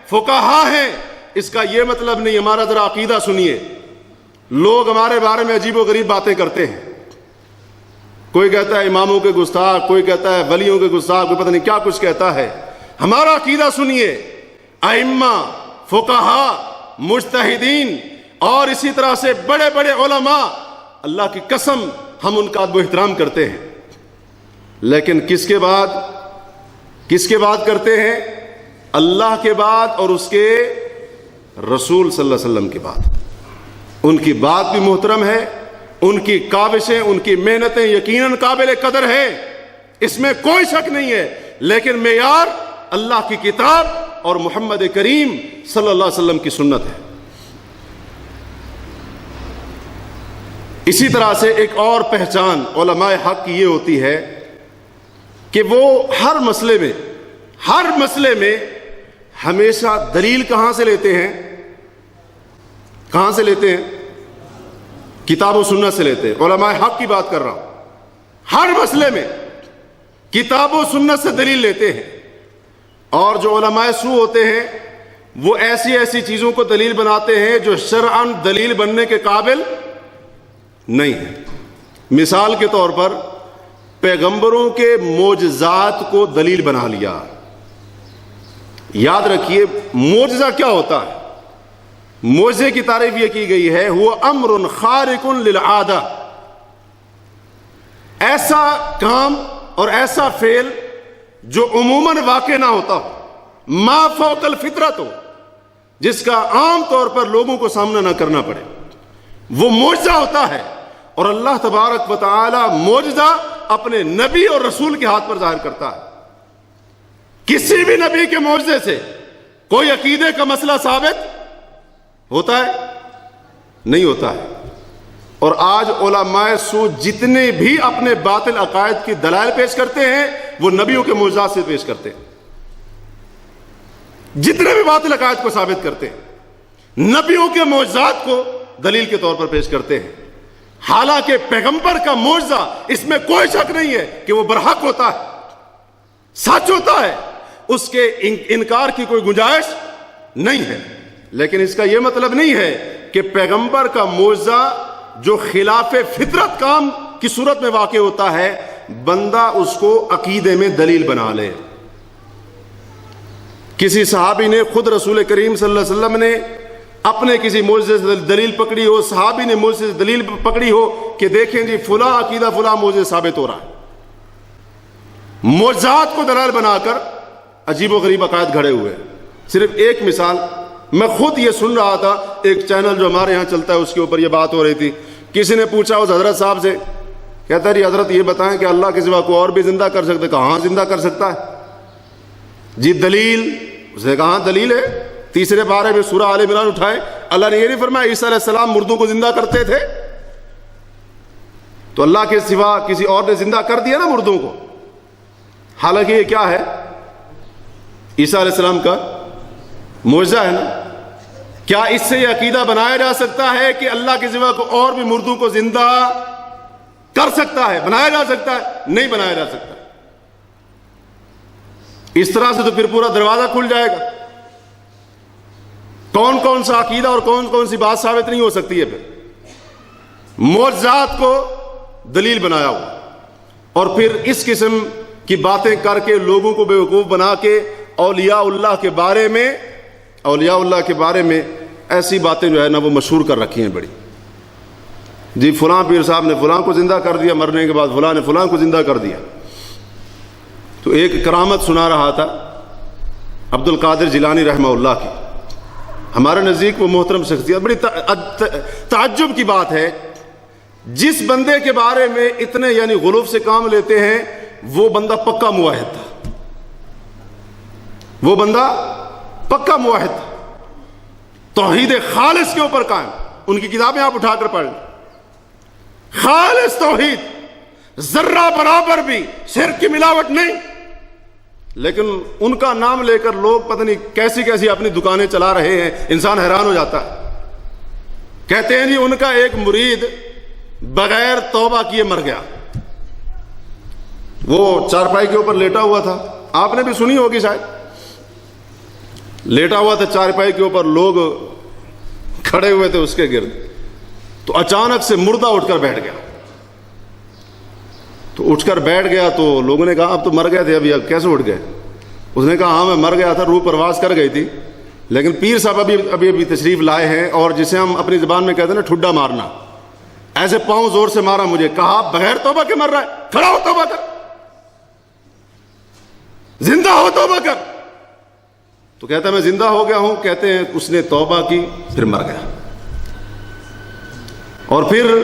فقہا ہیں، اس کا یہ مطلب نہیں۔ ہمارا ذرا عقیدہ سنیے، لوگ ہمارے بارے میں عجیب و غریب باتیں کرتے ہیں، کوئی کہتا ہے اماموں کے گستاخ، کوئی کہتا ہے ولیوں کے گستاخ، کوئی پتہ نہیں کیا کچھ کہتا ہے۔ ہمارا عقیدہ سنیے، ائمہ، فقہا، مجتہدین اور اسی طرح سے بڑے بڑے علماء، اللہ کی قسم ہم ان کا ادب و احترام کرتے ہیں، لیکن کس کے بعد کرتے ہیں؟ اللہ کے بعد اور اس کے رسول صلی اللہ علیہ وسلم کے بعد۔ ان کی بات بھی محترم ہے، ان کی کاوشیں، ان کی محنتیں یقیناً قابل قدر ہیں، اس میں کوئی شک نہیں ہے، لیکن معیار اللہ کی کتاب اور محمد کریم صلی اللہ علیہ وسلم کی سنت ہے۔ اسی طرح سے ایک اور پہچان علماء حق کی یہ ہوتی ہے کہ وہ ہر مسئلے میں ہمیشہ دلیل کہاں سے لیتے ہیں؟ کہاں سے لیتے ہیں؟ کتاب و سنت سے لیتے ہیں۔ علماء حق کی بات کر رہا ہوں، ہر مسئلے میں کتاب و سنت سے دلیل لیتے ہیں، اور جو علماء سو ہوتے ہیں وہ ایسی چیزوں کو دلیل بناتے ہیں جو شرعاً دلیل بننے کے قابل نہیں ہے۔ مثال کے طور پر پیغمبروں کے معجزات کو دلیل بنا لیا۔ یاد رکھیے معجزہ کیا ہوتا ہے؟ معجزے کی تعریف یہ کی گئی ہے، وہ امر خارق للعادہ، ایسا کام اور ایسا فعل جو عموماً واقع نہ ہوتا ہو، ما فوق الفطرت ہو، جس کا عام طور پر لوگوں کو سامنا نہ کرنا پڑے، وہ معجزہ ہوتا ہے۔ اور اللہ تبارک و تعالی معجزہ اپنے نبی اور رسول کے ہاتھ پر ظاہر کرتا ہے۔ کسی بھی نبی کے معجزے سے کوئی عقیدے کا مسئلہ ثابت ہوتا ہے؟ نہیں ہوتا ہے۔ اور آج علماء سو جتنے بھی اپنے باطل عقائد کی دلائل پیش کرتے ہیں وہ نبیوں کے معجزات سے پیش کرتے ہیں۔ جتنے بھی باطل عقائد کو ثابت کرتے ہیں نبیوں کے معجزات کو دلیل کے طور پر پیش کرتے ہیں، حالانکہ پیغمبر کا معجزہ اس میں کوئی شک نہیں ہے کہ وہ برحق ہوتا ہے، سچ ہوتا ہے، اس کے انکار کی کوئی گنجائش نہیں ہے۔ لیکن اس کا یہ مطلب نہیں ہے کہ پیغمبر کا معجزہ جو خلاف فطرت کام کی صورت میں واقع ہوتا ہے بندہ اس کو عقیدے میں دلیل بنا لے۔ کسی صحابی نے خود رسول کریم صلی اللہ علیہ وسلم نے اپنے کسی معجزے سے دلیل پکڑی ہو، صحابی نے معجزے سے دلیل پکڑی ہو کہ دیکھیں جی فلاں عقیدہ فلاں معجزے ثابت ہو رہا ہے، معجزات کو دلائل بنا کر عجیب و غریب عقائد گھڑے ہوئے۔ صرف ایک مثال، میں خود یہ سن رہا تھا، ایک چینل جو ہمارے ہاں چلتا ہے اس کے اوپر یہ بات ہو رہی تھی، کسی نے پوچھا اس حضرت صاحب سے، کہتا ہے جی حضرت یہ بتائیں کہ اللہ کے سوا کوئی اور بھی زندہ کر سکتا ہے؟ کہاں زندہ کر سکتا ہے جی؟ دلیل؟ اس نے کہا دلیل ہے، تیسرے بارے میں سورہ آل عمران اٹھائے، اللہ نے یہ نہیں فرمایا عیسیٰ علیہ السلام مردوں کو زندہ کرتے تھے؟ تو اللہ کے سوا کسی اور نے زندہ کر دیا نا مردوں کو، حالانکہ یہ کیا ہے؟ عیسیٰ علیہ السلام کا معجزہ ہے نا۔ کیا اس سے یہ عقیدہ بنایا جا سکتا ہے کہ اللہ کے سوا کو اور بھی مردوں کو زندہ کر سکتا ہے، بنایا جا سکتا ہے؟ نہیں بنایا جا سکتا۔ اس طرح سے تو پھر پورا دروازہ کھل جائے گا۔ کون کون سا عقیدہ اور کون کون سی بات ثابت نہیں ہو سکتی ہے؟ پھر معجزات کو دلیل بنایا ہوا، اور پھر اس قسم کی باتیں کر کے لوگوں کو بیوقوف بنا کے اولیاء اللہ کے بارے میں ایسی باتیں جو ہے نا وہ مشہور کر رکھی ہیں بڑی۔ جی فلاں پیر صاحب نے فلاں کو زندہ کر دیا، مرنے کے بعد فلاں نے فلاں کو زندہ کر دیا۔ تو ایک کرامت سنا رہا تھا عبد القادر جیلانی رحمہ اللہ کی، ہمارے نزدیک وہ محترم شخصیت۔ بڑی تعجب کی بات ہے، جس بندے کے بارے میں اتنے یعنی غلوف سے کام لیتے ہیں وہ بندہ پکا موحد تھا، وہ بندہ پکا موحد تھا، توحید خالص کے اوپر قائم۔ ان کی کتابیں آپ اٹھا کر پڑھ لیں، خالص توحید، ذرہ برابر بھی شرک کی ملاوٹ نہیں۔ لیکن ان کا نام لے کر لوگ پتہ نہیں کیسی کیسی اپنی دکانیں چلا رہے ہیں، انسان حیران ہو جاتا ہے۔ کہتے ہیں جی ان کا ایک مرید بغیر توبہ کیے مر گیا، وہ چارپائی کے اوپر لیٹا ہوا تھا، آپ نے بھی سنی ہوگی شاید، لیٹا ہوا تھا چارپائی کے اوپر، لوگ کھڑے ہوئے تھے اس کے گرد، تو اچانک سے مردہ اٹھ کر بیٹھ گیا۔ تو اٹھ کر بیٹھ گیا تو لوگوں نے کہا اب تو مر گئے تھے، ابھی اب کیسے اٹھ گئے؟ اس نے کہا ہاں میں مر گیا تھا، روح پرواز کر گئی تھی، لیکن پیر صاحب ابھی تشریف لائے ہیں، اور جسے ہم اپنی زبان میں کہتے ہیں نا ٹھڈا مارنا، ایسے پاؤں زور سے مارا مجھے، کہا بغیر توبہ کے مر رہا ہے، کھڑا ہو توبہ کر، زندہ ہو توبہ کر۔ تو کہتا ہے میں زندہ ہو گیا ہوں۔ کہتے ہیں اس نے توبہ کی، پھر مر گیا۔ اور پھر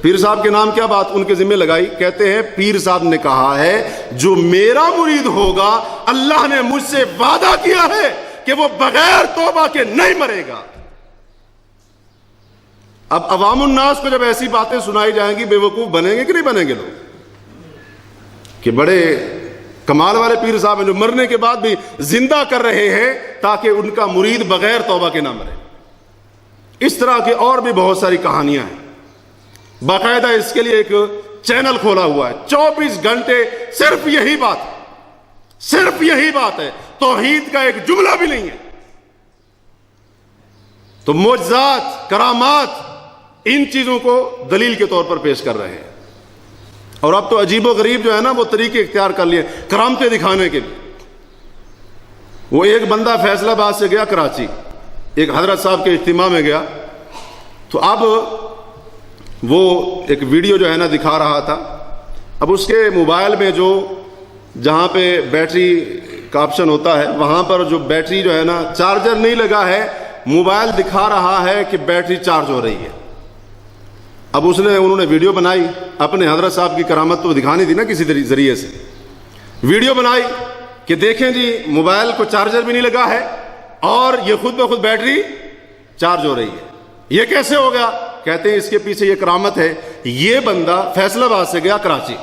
پیر صاحب کے نام کیا بات ان کے ذمہ لگائی، کہتے ہیں پیر صاحب نے کہا ہے جو میرا مرید ہوگا اللہ نے مجھ سے وعدہ کیا ہے کہ وہ بغیر توبہ کے نہیں مرے گا۔ اب عوام الناس کو جب ایسی باتیں سنائی جائیں گی، بے وقوف بنیں گے کہ نہیں بنیں گے لوگ؟ کہ بڑے کمال والے پیر صاحب ہیں جو مرنے کے بعد بھی زندہ کر رہے ہیں تاکہ ان کا مرید بغیر توبہ کے نہ مرے۔ اس طرح کی اور بھی بہت ساری کہانیاں ہیں، باقاعدہ اس کے لیے ایک چینل کھولا ہوا ہے، 24 گھنٹے صرف یہی بات ہے، صرف یہی بات ہے، توحید کا ایک جملہ بھی نہیں ہے۔ تو معجزات، کرامات، ان چیزوں کو دلیل کے طور پر پیش کر رہے ہیں۔ اور اب تو عجیب و غریب جو ہے نا وہ طریقے اختیار کر لیے کرامتیں دکھانے کے لیے۔ وہ ایک بندہ فیصل آباد سے گیا کراچی، ایک حضرت صاحب کے اجتماع میں گیا، تو اب وہ ایک ویڈیو جو ہے نا دکھا رہا تھا۔ اب اس کے موبائل میں جو جہاں پہ بیٹری کا آپشن ہوتا ہے وہاں پر جو بیٹری جو ہے نا چارجر نہیں لگا ہے، موبائل دکھا رہا ہے کہ بیٹری چارج ہو رہی ہے۔ اب انہوں نے ویڈیو بنائی، اپنے حضرت صاحب کی کرامت تو دکھانی تھی نا کسی ذریعے سے، ویڈیو بنائی کہ دیکھیں جی موبائل کو چارجر بھی نہیں لگا ہے اور یہ خود بخود بیٹری چارج ہو رہی ہے، یہ کیسے ہو گیا؟ کہتے ہیں اس کے پیچھے یہ کرامت ہے۔ یہ بندہ فیصل آباد سے گیا کراچی،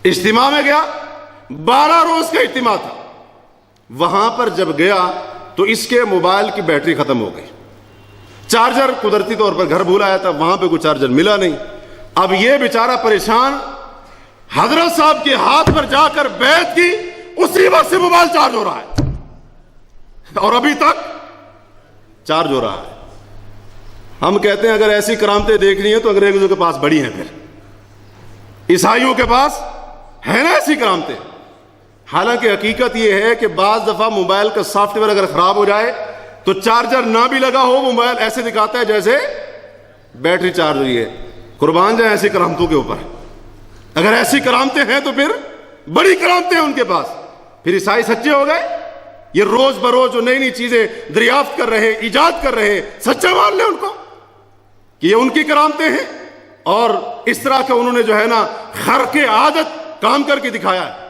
اجتماع میں گیا، 12 روز کا اجتماع تھا، وہاں پر جب گیا تو اس کے موبائل کی بیٹری ختم ہو گئی، چارجر قدرتی طور پر گھر بھول آیا تھا، وہاں پہ کوئی چارجر ملا نہیں۔ اب یہ بیچارہ پریشان، حضرت صاحب کے ہاتھ پر جا کر بیعت کی، اسی وقت سے موبائل چارج ہو رہا ہے اور ابھی تک چارج ہو رہا ہے۔ ہم کہتے ہیں اگر ایسی کرامتیں دیکھنی ہیں تو انگریزوں کے پاس بڑی ہیں، پھر عیسائیوں کے پاس ہے نا ایسی کرامتیں۔ حالانکہ حقیقت یہ ہے کہ بعض دفعہ موبائل کا سافٹ ویئر اگر خراب ہو جائے تو چارجر نہ بھی لگا ہو، موبائل ایسے دکھاتا ہے جیسے بیٹری چارج ہوئی ہے۔ قربان جائیں ایسی کرامتوں کے اوپر۔ اگر ایسی کرامتیں ہیں تو پھر بڑی کرامتیں ہیں ان کے پاس، پھر عیسائی سچے ہو گئے۔ یہ روز بروز جو نئی نئی چیزیں دریافت کر رہے ہیں، ایجاد کر رہے ہیں، سچا مان لیں ان کو کہ یہ ان کی کرامتیں ہیں، اور اس طرح کا انہوں نے جو ہے نا خرق عادت کام کر کے دکھایا ہے۔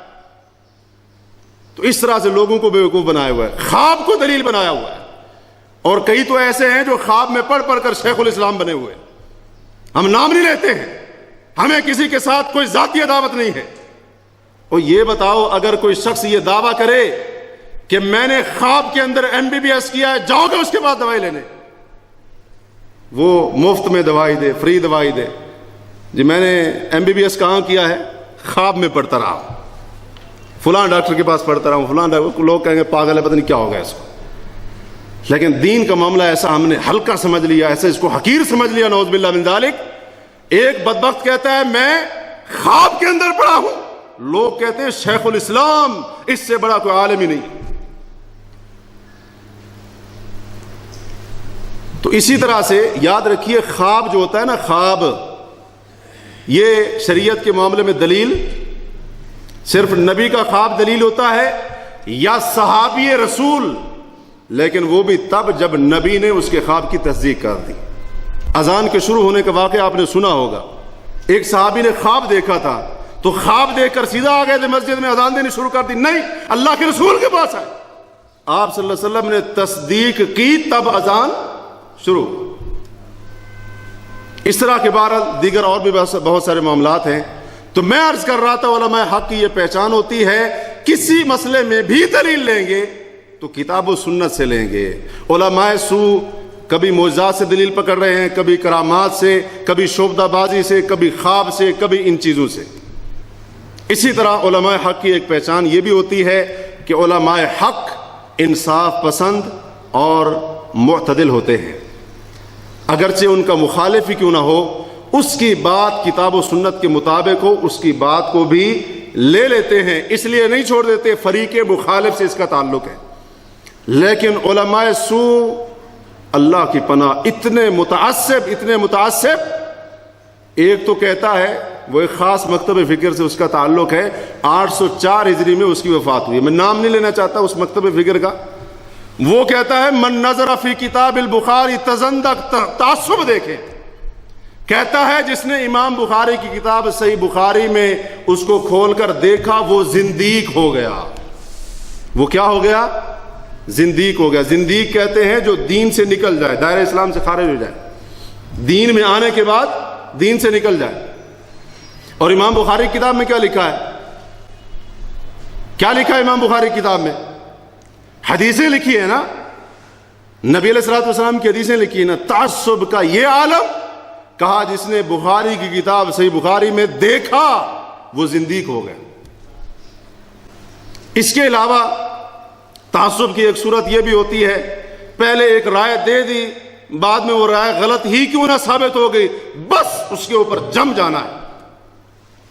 تو اس طرح سے لوگوں کو بیوقوف بنایا ہوا ہے، خواب کو دلیل بنایا ہوا ہے۔ اور کئی تو ایسے ہیں جو خواب میں پڑھ پڑھ کر شیخ الاسلام بنے ہوئے ہیں۔ ہم نام نہیں لیتے ہیں، ہمیں کسی کے ساتھ کوئی ذاتی عداوت نہیں ہے۔ اور یہ بتاؤ اگر کوئی شخص یہ دعویٰ کرے کہ میں نے خواب کے اندر MBBS کیا ہے، جاؤ گے اس کے بعد دوائی لینے، وہ مفت میں دوائی دے، فری دوائی دے، جی میں نے MBBS کہاں کیا ہے؟ خواب میں پڑھتا رہا ہوں، فلاں ڈاکٹر کے پاس پڑھتا رہا ہوں، فلاں ڈاکٹر، لوگ کہیں گے پاگل ہے، پتہ نہیں کیا ہو گیا اس کو. لیکن دین کا معاملہ ایسا ہم نے ہلکا سمجھ لیا، ایسا اس کو حقیر سمجھ لیا، نعوذ باللہ من ذالک. ایک بدبخت کہتا ہے میں خواب کے اندر پڑھا ہوں، لوگ کہتے ہیں شیخ الاسلام، اس سے بڑا کوئی عالم ہی نہیں. تو اسی طرح سے یاد رکھیے خواب جو ہوتا ہے نا، خواب یہ شریعت کے معاملے میں دلیل صرف نبی کا خواب دلیل ہوتا ہے یا صحابی رسول، لیکن وہ بھی تب جب نبی نے اس کے خواب کی تصدیق کر دی. اذان کے شروع ہونے کا واقعہ آپ نے سنا ہوگا. ایک صحابی نے خواب دیکھا تھا تو خواب دیکھ کر سیدھا آ گئے تھے مسجد میں اذان دینی شروع کر دی. نہیں، اللہ کے رسول کے پاس آئے، آپ صلی اللہ علیہ وسلم نے تصدیق کی تب اذان شروع. اس طرح کے بہرحال دیگر اور بھی بہت سارے معاملات ہیں. تو میں عرض کر رہا تھا علماء حق کی یہ پہچان ہوتی ہے، کسی مسئلے میں بھی دلیل لیں گے تو کتاب و سنت سے لیں گے. علماء سو کبھی معجزات سے دلیل پکڑ رہے ہیں، کبھی کرامات سے، کبھی شعبدہ بازی سے، کبھی خواب سے، کبھی ان چیزوں سے. اسی طرح علماء حق کی ایک پہچان یہ بھی ہوتی ہے کہ علماء حق انصاف پسند اور معتدل ہوتے ہیں. اگرچہ ان کا مخالف ہی کیوں نہ ہو، اس کی بات کتاب و سنت کے مطابق ہو، اس کی بات کو بھی لے لیتے ہیں، اس لیے نہیں چھوڑ دیتے فریق مخالف سے اس کا تعلق ہے. لیکن علماء سو اللہ کی پناہ اتنے متعصب، ایک تو کہتا ہے وہ ایک خاص مکتب فکر سے اس کا تعلق ہے، 804 ہجری میں اس کی وفات ہوئی. میں نام نہیں لینا چاہتا اس مکتب فکر کا. وہ کہتا ہے من نظر فی کتاب البخاری تزندق، تعصب دیکھیں، کہتا ہے جس نے امام بخاری کی کتاب صحیح بخاری میں اس کو کھول کر دیکھا وہ زندیق ہو گیا. وہ کیا ہو گیا؟ زندیق ہو گیا. زندیق کہتے ہیں جو دین سے نکل جائے، دائرہ اسلام سے خارج ہو جائے، دین میں آنے کے بعد دین سے نکل جائے. اور امام بخاری کی کتاب میں کیا لکھا ہے؟ کیا لکھا ہے امام بخاری کی کتاب میں؟ حدیثیں لکھی ہے نا، نبی علیہ الصلوۃ والسلام کی حدیثیں لکھی ہیں نا. تعصب کا یہ عالم کہا جس نے بخاری کی کتاب صحیح بخاری میں دیکھا وہ زندیق ہو گیا. اس کے علاوہ تعصب کی ایک صورت یہ بھی ہوتی ہے، پہلے ایک رائے دے دی، بعد میں وہ رائے غلط ہی کیوں نہ ثابت ہو گئی، بس اس کے اوپر جم جانا ہے،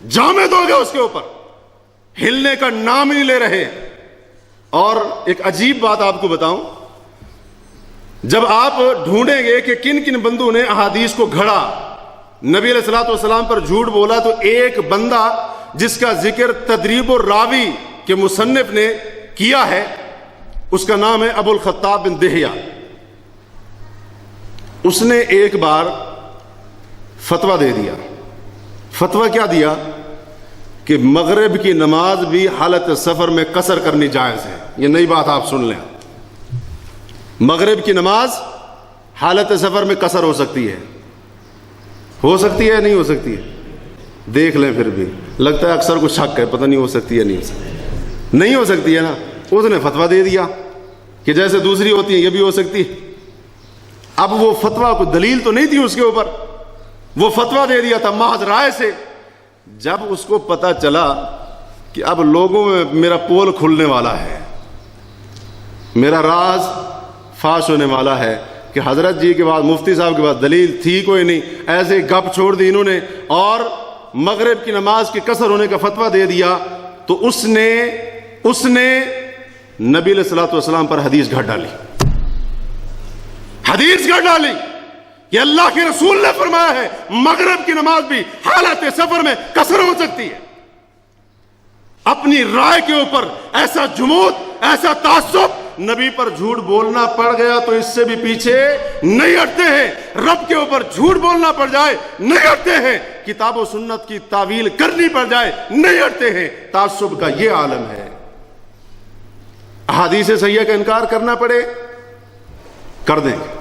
جامد ہو گیا، اس کے اوپر ہلنے کا نام نہیں لے رہے. اور ایک عجیب بات آپ کو بتاؤں، جب آپ ڈھونڈیں گے کہ کن کن بندوں نے احادیث کو گھڑا، نبی علیہ الصلوۃ والسلام پر جھوٹ بولا، تو ایک بندہ جس کا ذکر تدریب الراوی کے مصنف نے کیا ہے، اس کا نام ہے ابو الخطاب بن دہیہ. اس نے ایک بار فتویٰ دے دیا. فتویٰ کیا دیا؟ کہ مغرب کی نماز بھی حالت سفر میں قصر کرنی جائز ہے. یہ نئی بات آپ سن لیں، مغرب کی نماز حالت سفر میں قصر ہو سکتی ہے. ہو سکتی ہے نہیں ہو سکتی ہے؟ دیکھ لیں. پھر بھی لگتا ہے اکثر کو شک ہے، پتہ نہیں ہو سکتی ہے نہیں ہو سکتی. نہیں ہو سکتی ہے نا. اس نے فتویٰ دے دیا کہ جیسے دوسری ہوتی ہے یہ بھی ہو سکتی ہے. اب وہ فتویٰ کو دلیل تو نہیں تھی اس کے اوپر، وہ فتویٰ دے دیا تھا محض رائے سے. جب اس کو پتا چلا کہ اب لوگوں میں میرا پول کھلنے والا ہے، میرا راز فاش ہونے والا ہے کہ حضرت جی کے بعد مفتی صاحب کے بعد دلیل تھی کوئی نہیں، ایسے گپ چھوڑ دی انہوں نے اور مغرب کی نماز کے قصر ہونے کا فتویٰ دے دیا، تو اس نے نبی علیہ الصلوۃ والسلام پر حدیث گھڑ ڈالی. حدیث گھڑ ڈالی کہ اللہ کے رسول نے فرمایا ہے مغرب کی نماز بھی حالت سفر میں قصر ہو سکتی ہے. اپنی رائے کے اوپر ایسا جمود، ایسا تعصب، نبی پر جھوٹ بولنا پڑ گیا تو اس سے بھی پیچھے نہیں ہٹتے ہیں. رب کے اوپر جھوٹ بولنا پڑ جائے نہیں ہٹتے ہیں. کتاب و سنت کی تعویل کرنی پڑ جائے نہیں ہٹتے ہیں. تعصب کا یہ عالم ہے. احادیث صحیحہ کا انکار کرنا پڑے کر دیں گے.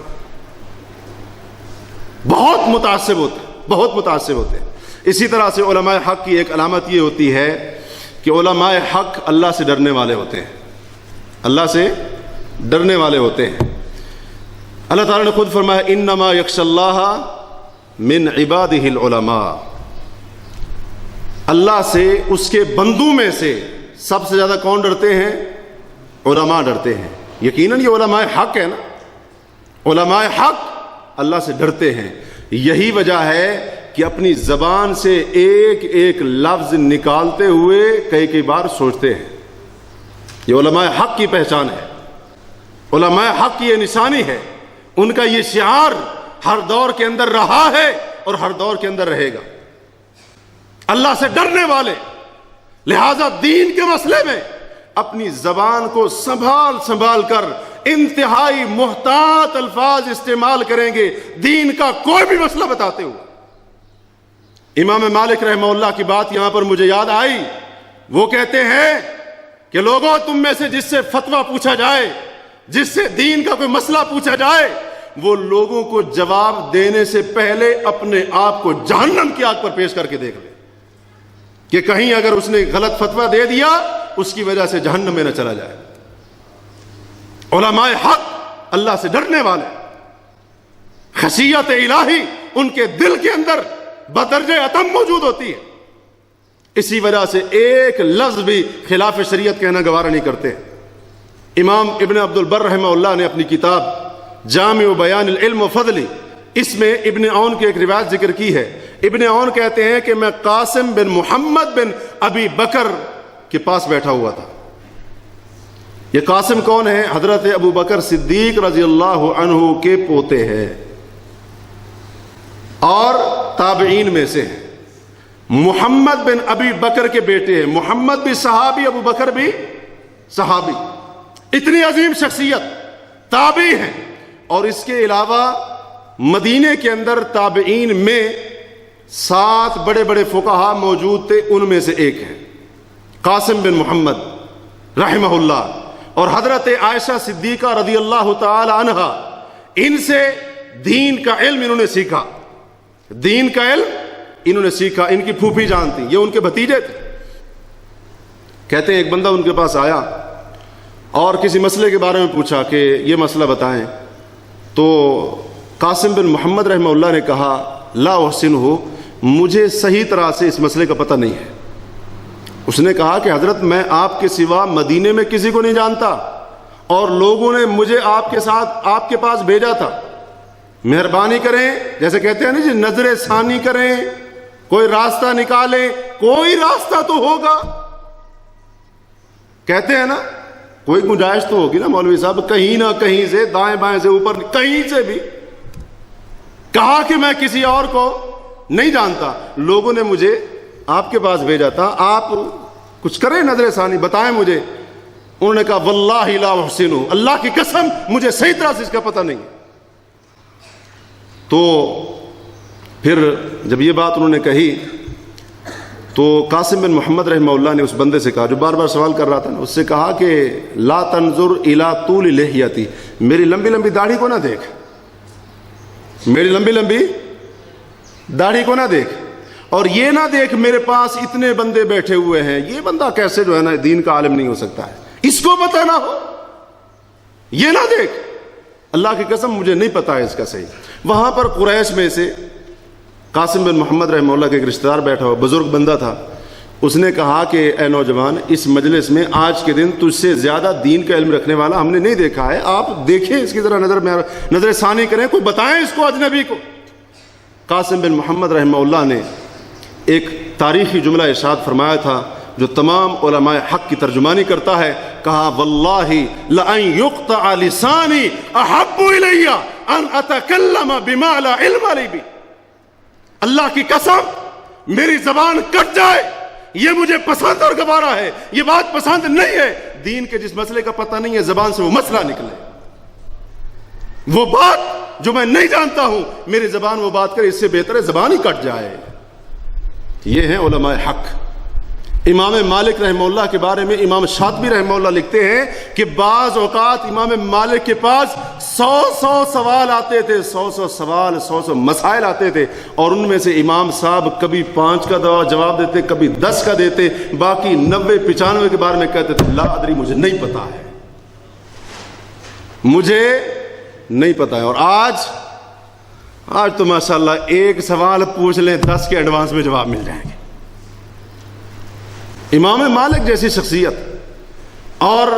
بہت متعصب ہوتے ہیں. اسی طرح سے علماء حق کی ایک علامت یہ ہوتی ہے کہ علماء حق اللہ سے ڈرنے والے ہوتے ہیں. اللہ سے ڈرنے والے ہوتے ہیں. اللہ تعالیٰ نے خود فرمایا انما یخشی اللہ من عبادہ العلماء. اللہ سے اس کے بندوں میں سے سب سے زیادہ کون ڈرتے ہیں؟ علماء ڈرتے ہیں. یقیناً یہ علماء حق ہے نا, علماء حق اللہ سے ڈرتے ہیں. یہی وجہ ہے کہ اپنی زبان سے ایک ایک لفظ نکالتے ہوئے کئی کئی بار سوچتے ہیں. یہ علماء حق کی پہچان ہے, علماء حق کی یہ نشانی ہے. ان کا یہ شعار ہر دور کے اندر رہا ہے اور ہر دور کے اندر رہے گا. اللہ سے ڈرنے والے, لہذا دین کے مسئلے میں اپنی زبان کو سنبھال کر انتہائی محتاط الفاظ استعمال کریں گے دین کا کوئی بھی مسئلہ بتاتے ہوئے. امام مالک رحمہ اللہ کی بات یہاں پر مجھے یاد آئی. وہ کہتے ہیں کہ لوگوں, تم میں سے جس سے فتویٰ پوچھا جائے, جس سے دین کا کوئی مسئلہ پوچھا جائے, وہ لوگوں کو جواب دینے سے پہلے اپنے آپ کو جہنم کی آگ پر پیش کر کے دیکھ لے کہ کہیں اگر اس نے غلط فتویٰ دے دیا اس کی وجہ سے جہنم میں نہ چلا جائے. علماء حق اللہ سے ڈرنے والے, خشیت الہی ان کے دل کے اندر بدرجہ اتم موجود ہوتی ہے. اسی وجہ سے ایک لفظ بھی خلاف شریعت کہنا گوارا نہیں کرتے. امام ابن عبد البر رحمہ اللہ نے اپنی کتاب جامع بیان العلم و فضلی, اس میں ابن عون کی ایک روایت ذکر کی ہے. ابن عون کہتے ہیں کہ میں قاسم بن محمد بن ابی بکر کے پاس بیٹھا ہوا تھا. یہ قاسم کون ہے؟ حضرت ابو بکر صدیق رضی اللہ عنہ کے پوتے ہیں اور تابعین میں سے ہیں. محمد بن ابی بکر کے بیٹے ہیں. محمد بھی صحابی, ابو بکر بھی صحابی. اتنی عظیم شخصیت, تابعی ہیں. اور اس کے علاوہ مدینے کے اندر تابعین میں 7 بڑے بڑے فقہا موجود تھے, ان میں سے ایک ہیں قاسم بن محمد رحمہ اللہ. اور حضرت عائشہ صدیقہ رضی اللہ تعالی عنہا, ان سے دین کا علم انہوں نے سیکھا. دین کا علم انہوں نے سیکھا. ان کی پھوپھی جان تھی, یہ ان کے بھتیجے تھے. کہتے ہیں ایک بندہ ان کے پاس آیا اور کسی مسئلے کے بارے میں پوچھا کہ یہ مسئلہ بتائیں. تو قاسم بن محمد رحمہ اللہ نے کہا لا احسنہ, مجھے صحیح طرح سے اس مسئلے کا پتہ نہیں ہے. اس نے کہا کہ حضرت میں آپ کے سوا مدینے میں کسی کو نہیں جانتا اور لوگوں نے مجھے آپ کے ساتھ آپ کے پاس بھیجا تھا. مہربانی کریں, جیسے کہتے ہیں نا جی, نظر ثانی کریں, کوئی راستہ نکالیں, کوئی راستہ تو ہوگا. کہتے ہیں نا کوئی گنجائش تو ہوگی نا مولوی صاحب, کہیں نہ کہیں سے, دائیں بائیں سے, اوپر کہیں سے بھی. کہا کہ میں کسی اور کو نہیں جانتا, لوگوں نے مجھے آپ کے پاس بھیجا تھا, آپ کچھ کریں, نظر ثانی بتائیں مجھے. انہوں نے کہا واللہ لا احسن, اللہ کی قسم مجھے صحیح طرح سے اس کا پتہ نہیں. تو پھر جب یہ بات انہوں نے کہی تو قاسم بن محمد رحمہ اللہ نے اس بندے سے کہا, جو بار بار سوال کر رہا تھا نا, اس سے کہا کہ لا تنظر الی طول لحیتی, میری لمبی لمبی داڑھی کو نہ دیکھ, میری لمبی لمبی داڑھی کو نہ دیکھ, اور یہ نہ دیکھ میرے پاس اتنے بندے بیٹھے ہوئے ہیں, یہ بندہ کیسے جو ہے نا دین کا عالم نہیں ہو سکتا ہے, اس کو پتہ نہ ہو, یہ نہ دیکھ. اللہ کی قسم مجھے نہیں پتا ہے اس کا صحیح. وہاں پر قریش میں سے قاسم بن محمد رحمہ اللہ کے ایک رشتہ دار بیٹھا ہوا, بزرگ بندہ تھا. اس نے کہا کہ اے نوجوان, اس مجلس میں آج کے دن تجھ سے زیادہ دین کا علم رکھنے والا ہم نے نہیں دیکھا ہے, آپ دیکھیں اس کی ذرا نظر ثانی کریں, کوئی بتائیں اس کو, اجنبی کو. قاسم بن محمد رحمہ اللہ نے ایک تاریخی جملہ ارشاد فرمایا تھا جو تمام علماء حق کی ترجمانی کرتا ہے. کہا واللہ لأن يقطع لسانی احب الی ان اتکلم بما لا علم لی بی, اللہ کی قسم میری زبان کٹ جائے یہ مجھے پسند اور گوارا ہے. یہ بات پسند نہیں ہے, دین کے جس مسئلے کا پتہ نہیں ہے زبان سے وہ مسئلہ نکلے, وہ بات جو میں نہیں جانتا ہوں میری زبان وہ بات کرے, اس سے بہتر ہے زبان ہی کٹ جائے. یہ ہیں علماء حق. امام مالک رحمہ اللہ کے بارے میں امام شاطبی رحمہ اللہ لکھتے ہیں کہ بعض اوقات امام مالک کے پاس 100 سوال آتے تھے, 100 سوال, 100 مسائل آتے تھے, اور ان میں سے امام صاحب کبھی 5 کا جواب دیتے, کبھی 10 کا دیتے, باقی 90-95 کے بارے میں کہتے تھے لا ادری, مجھے نہیں پتا ہے, مجھے نہیں پتا ہے. اور آج تو ماشاءاللہ ایک سوال پوچھ لیں 10 کے ایڈوانس میں جواب مل جائیں گے. امام مالک جیسی شخصیت. اور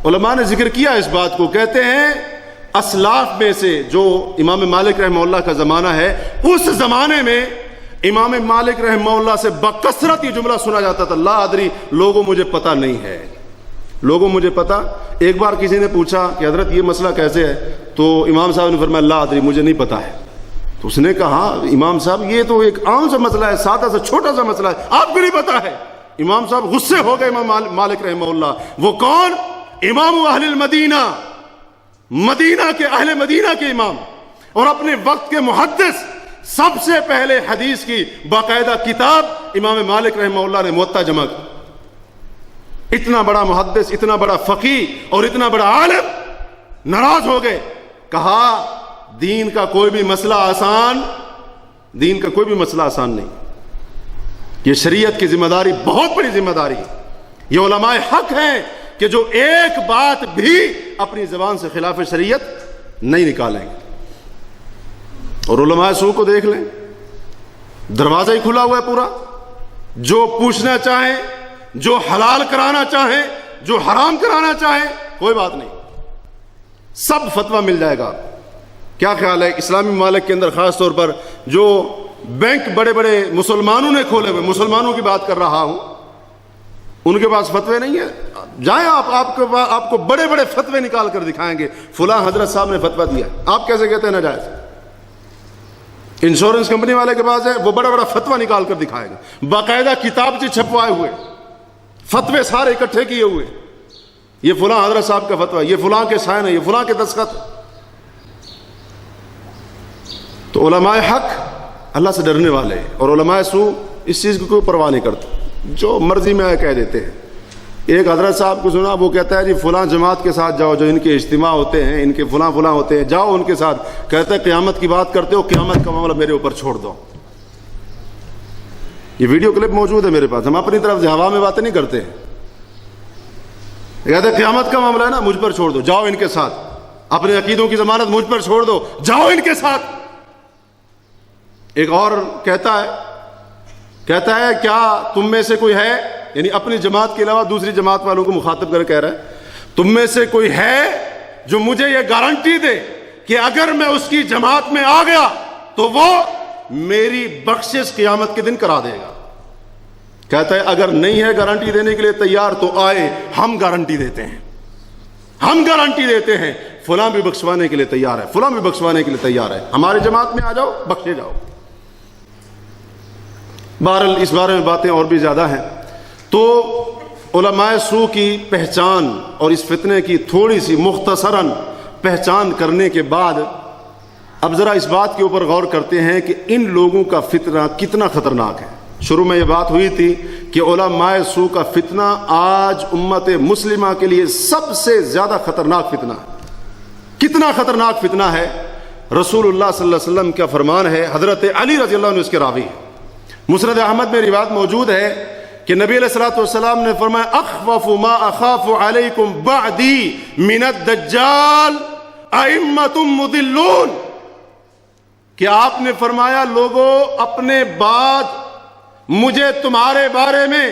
علماء نے ذکر کیا اس بات کو, کہتے ہیں اسلاف میں سے جو امام مالک رحمہ اللہ کا زمانہ ہے, اس زمانے میں امام مالک رحمہ اللہ سے بکثرت یہ جملہ سنا جاتا تھا, لا ادری, لوگوں مجھے پتہ نہیں ہے, لوگوں مجھے پتہ. ایک بار کسی نے پوچھا کہ حضرت یہ مسئلہ کیسے ہے, تو امام صاحب نے فرمایا لا ادری, مجھے نہیں پتہ ہے. تو اس نے کہا امام صاحب یہ تو ایک عام سا مسئلہ ہے, سادہ سا چھوٹا سا مسئلہ ہے, آپ کو نہیں پتہ ہے. امام صاحب غصے ہو گئے, امام مالک رحمہ اللہ. وہ کون؟ امام اہل المدینہ, مدینہ کے اہل مدینہ کے امام, اور اپنے وقت کے محدث. سب سے پہلے حدیث کی باقاعدہ کتاب امام مالک رحمہ اللہ نے موطا جمع کی. اتنا بڑا محدث, اتنا بڑا فقیہ اور اتنا بڑا عالم ناراض ہو گئے. کہا دین کا کوئی بھی مسئلہ آسان نہیں. یہ شریعت کی ذمہ داری بہت بڑی ذمہ داری ہے. یہ علماء حق ہیں کہ جو ایک بات بھی اپنی زبان سے خلاف شریعت نہیں نکالیں گے. اور علماء سو کو دیکھ لیں, دروازہ ہی کھلا ہوا ہے پورا. جو پوچھنا چاہیں, جو حلال کرانا چاہیں, جو حرام کرانا چاہیں, کوئی بات نہیں, سب فتویٰ مل جائے گا. کیا خیال ہے اسلامی ممالک کے اندر خاص طور پر جو بینک بڑے بڑے مسلمانوں نے کھولے ہوئے, مسلمانوں کی بات کر رہا ہوں, ان کے پاس فتوے نہیں ہیں؟ جائیں آپ کو بڑے بڑے فتوے نکال کر دکھائیں گے, فلاں حضرت صاحب نے فتویٰ دیا. آپ کیسے کہتے ہیں ناجائز؟ انشورنس کمپنی والے کے پاس ہے, وہ بڑا بڑا فتویٰ نکال کر دکھائے گا, باقاعدہ کتاب سے چھپوائے ہوئے فتوے سارے اکٹھے کیے ہوئے, یہ فلاں حضرت صاحب کا فتویٰ, یہ فلاں کے سائن ہے, یہ فلاں کے دستخط. تو علماء حق اللہ سے ڈرنے والے, اور علماء سو اس چیز کی کوئی پرواہ نہیں کرتے, جو مرضی میں آئے کہہ دیتے ہیں. ایک حضرت صاحب کو سنا, وہ کہتا ہے جی فلاں جماعت کے ساتھ جاؤ, جو ان کے اجتماع ہوتے ہیں, ان کے فلاں ہوتے ہیں, جاؤ ان کے ساتھ. کہتا ہے قیامت کی بات کرتے ہو, قیامت کا معاملہ میرے اوپر چھوڑ دو. یہ ویڈیو کلپ موجود ہے میرے پاس, ہم اپنی طرف سے ہوا میں باتیں نہیں کرتے ہیں. کہتے ہیں قیامت کا معاملہ ہے نا, مجھ پر چھوڑ دو, جاؤ ان کے ساتھ. اپنے عقیدوں کی ضمانت مجھ پر چھوڑ دو, جاؤ ان کے ساتھ. ایک اور کہتا ہے کیا تم میں سے کوئی ہے, یعنی اپنی جماعت کے علاوہ دوسری جماعت والوں کو مخاطب کر کہہ رہا ہے, تم میں سے کوئی ہے جو مجھے یہ گارنٹی دے کہ اگر میں اس کی جماعت میں آ گیا تو وہ میری بخشش قیامت کے دن کرا دے گا. کہتا ہے اگر نہیں ہے گارنٹی دینے کے لیے تیار تو آئے, ہم گارنٹی دیتے ہیں, فلاں بھی بخشوانے کے لیے تیار ہے, فلاں بھی بخشوانے کے لیے تیار ہے, ہماری جماعت میں آ جاؤ, بخشے جاؤ. بہرحال اس بارے میں باتیں اور بھی زیادہ ہیں. تو علماء سو کی پہچان اور اس فتنے کی تھوڑی سی مختصراً پہچان کرنے کے بعد اب ذرا اس بات کے اوپر غور کرتے ہیں کہ ان لوگوں کا فتنہ کتنا خطرناک ہے. شروع میں یہ بات ہوئی تھی کہ علماء سو کا فتنہ آج امت مسلمہ کے لیے سب سے زیادہ خطرناک فتنہ ہے. کتنا خطرناک فتنہ ہے؟ رسول اللہ صلی اللہ علیہ وسلم کا فرمان ہے, حضرت علی رضی اللہ عنہ اس کے راوی ہیں, مسند احمد میں روایت موجود ہے کہ نبی علیہ الصلوۃ والسلام نے فرمایا اخوف ما اخاف علیکم بعدی من الدجال ائمۃ مضلون, کہ آپ نے فرمایا لوگوں اپنے بعد مجھے تمہارے بارے میں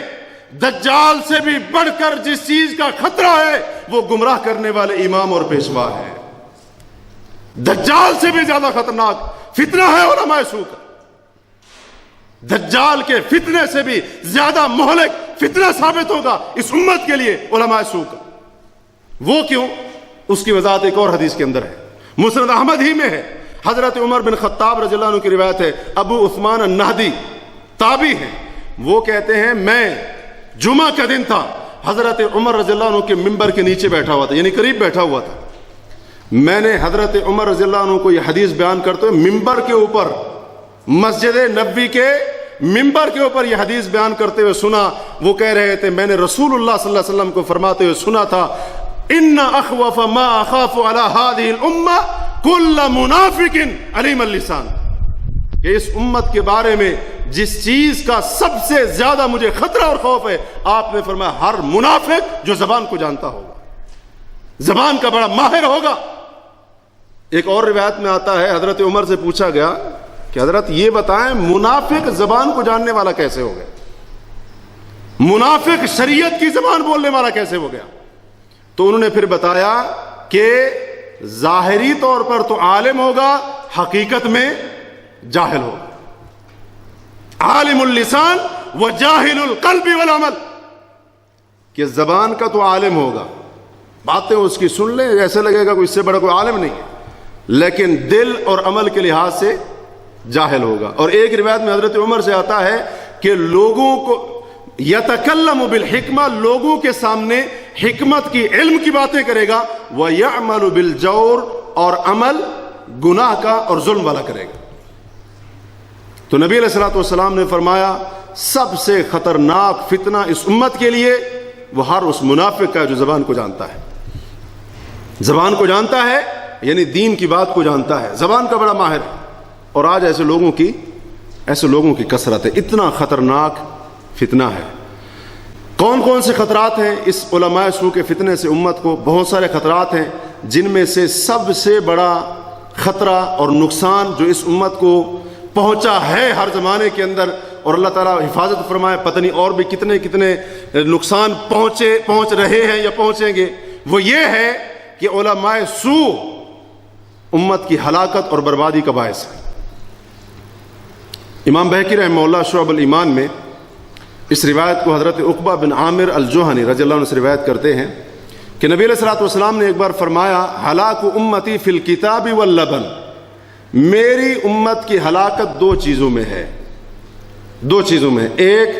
دجال سے بھی بڑھ کر جس چیز کا خطرہ ہے وہ گمراہ کرنے والے امام اور پیشوا ہے. دجال سے بھی زیادہ خطرناک فتنہ ہے علماء سو کا. دجال کے فتنے سے بھی زیادہ مہلک فتنہ ثابت ہوگا اس امت کے لیے علماء سو کا. وہ کیوں؟ اس کی وضاحت ایک اور حدیث کے اندر ہے, مسند احمد ہی میں ہے. حضرت عمر بن خطاب رضی اللہ عنہ کی روایت ہے, ابو عثمان النہدی تابعی ہیں, وہ کہتے ہیں میں جمعہ کا دن تھا, حضرت عمر رضی اللہ عنہ کے ممبر کے نیچے بیٹھا ہوا تھا, یعنی قریب بیٹھا ہوا تھا. میں نے حضرت عمر رضی اللہ عنہ کو یہ حدیث بیان کرتے ہوئے ممبر کے اوپر, مسجد نبوی کے ممبر کے اوپر یہ حدیث بیان کرتے ہوئے سنا. وہ کہہ رہے تھے میں نے رسول اللہ صلی اللہ علیہ وسلم کو فرماتے ہوئے سنا تھا, ان اخوف ما اخاف علی هذه الامه كل منافق علیم اللسان, کہ اس امت کے بارے میں جس چیز کا سب سے زیادہ مجھے خطرہ اور خوف ہے, آپ نے فرمایا ہر منافق جو زبان کو جانتا ہوگا, زبان کا بڑا ماہر ہوگا. ایک اور روایت میں آتا ہے حضرت عمر سے پوچھا گیا کہ حضرت یہ بتائیں منافق زبان کو جاننے والا کیسے ہو گیا؟ منافق شریعت کی زبان بولنے والا کیسے ہو گیا؟ تو انہوں نے پھر بتایا کہ ظاہری طور پر تو عالم ہوگا، حقیقت میں جاہل ہوگا. عالم اللسان و جاہل القلب والعمل، کہ زبان کا تو عالم ہوگا، باتیں اس کی سن لیں ایسے لگے گا کوئی اس سے بڑا کوئی عالم نہیں ہے، لیکن دل اور عمل کے لحاظ سے جاہل ہوگا. اور ایک روایت میں حضرت عمر سے آتا ہے کہ لوگوں کو یتکلم بالحکمہ، لوگوں کے سامنے حکمت کی، علم کی باتیں کرے گا، وَيَعْمَلُ بِالْجَوْرِ، اور عمل گناہ کا اور ظلم والا کرے گا. تو نبی علیہ الصلوۃ والسلام نے فرمایا سب سے خطرناک فتنہ اس امت کے لیے وہ ہر اس منافق کا جو زبان کو جانتا ہے. زبان کو جانتا ہے یعنی دین کی بات کو جانتا ہے، زبان کا بڑا ماہر ہے. اور آج ایسے لوگوں کی کثرت ہے. اتنا خطرناک فتنہ ہے. کون کون سے خطرات ہیں اس علماء سوء کے فتنے سے امت کو؟ بہت سارے خطرات ہیں، جن میں سے سب سے بڑا خطرہ اور نقصان جو اس امت کو پہنچا ہے ہر زمانے کے اندر، اور اللہ تعالیٰ حفاظت فرمائے، پتہ نہیں اور بھی کتنے کتنے نقصان پہنچ رہے ہیں یا پہنچیں گے، وہ یہ ہے کہ علماء سوء امت کی ہلاکت اور بربادی کا باعث ہے. امام بہقی رحمہ اللہ شعب الایمان میں اس روایت کو حضرت عقبہ بن عامر الجوہنی رضی اللہ عنہ سے روایت کرتے ہیں کہ نبی علیہ الصلوۃ والسلام نے ایک بار فرمایا ہلاک امتی فی الکتاب واللبن، میری امت کی ہلاکت دو چیزوں میں ہے. ایک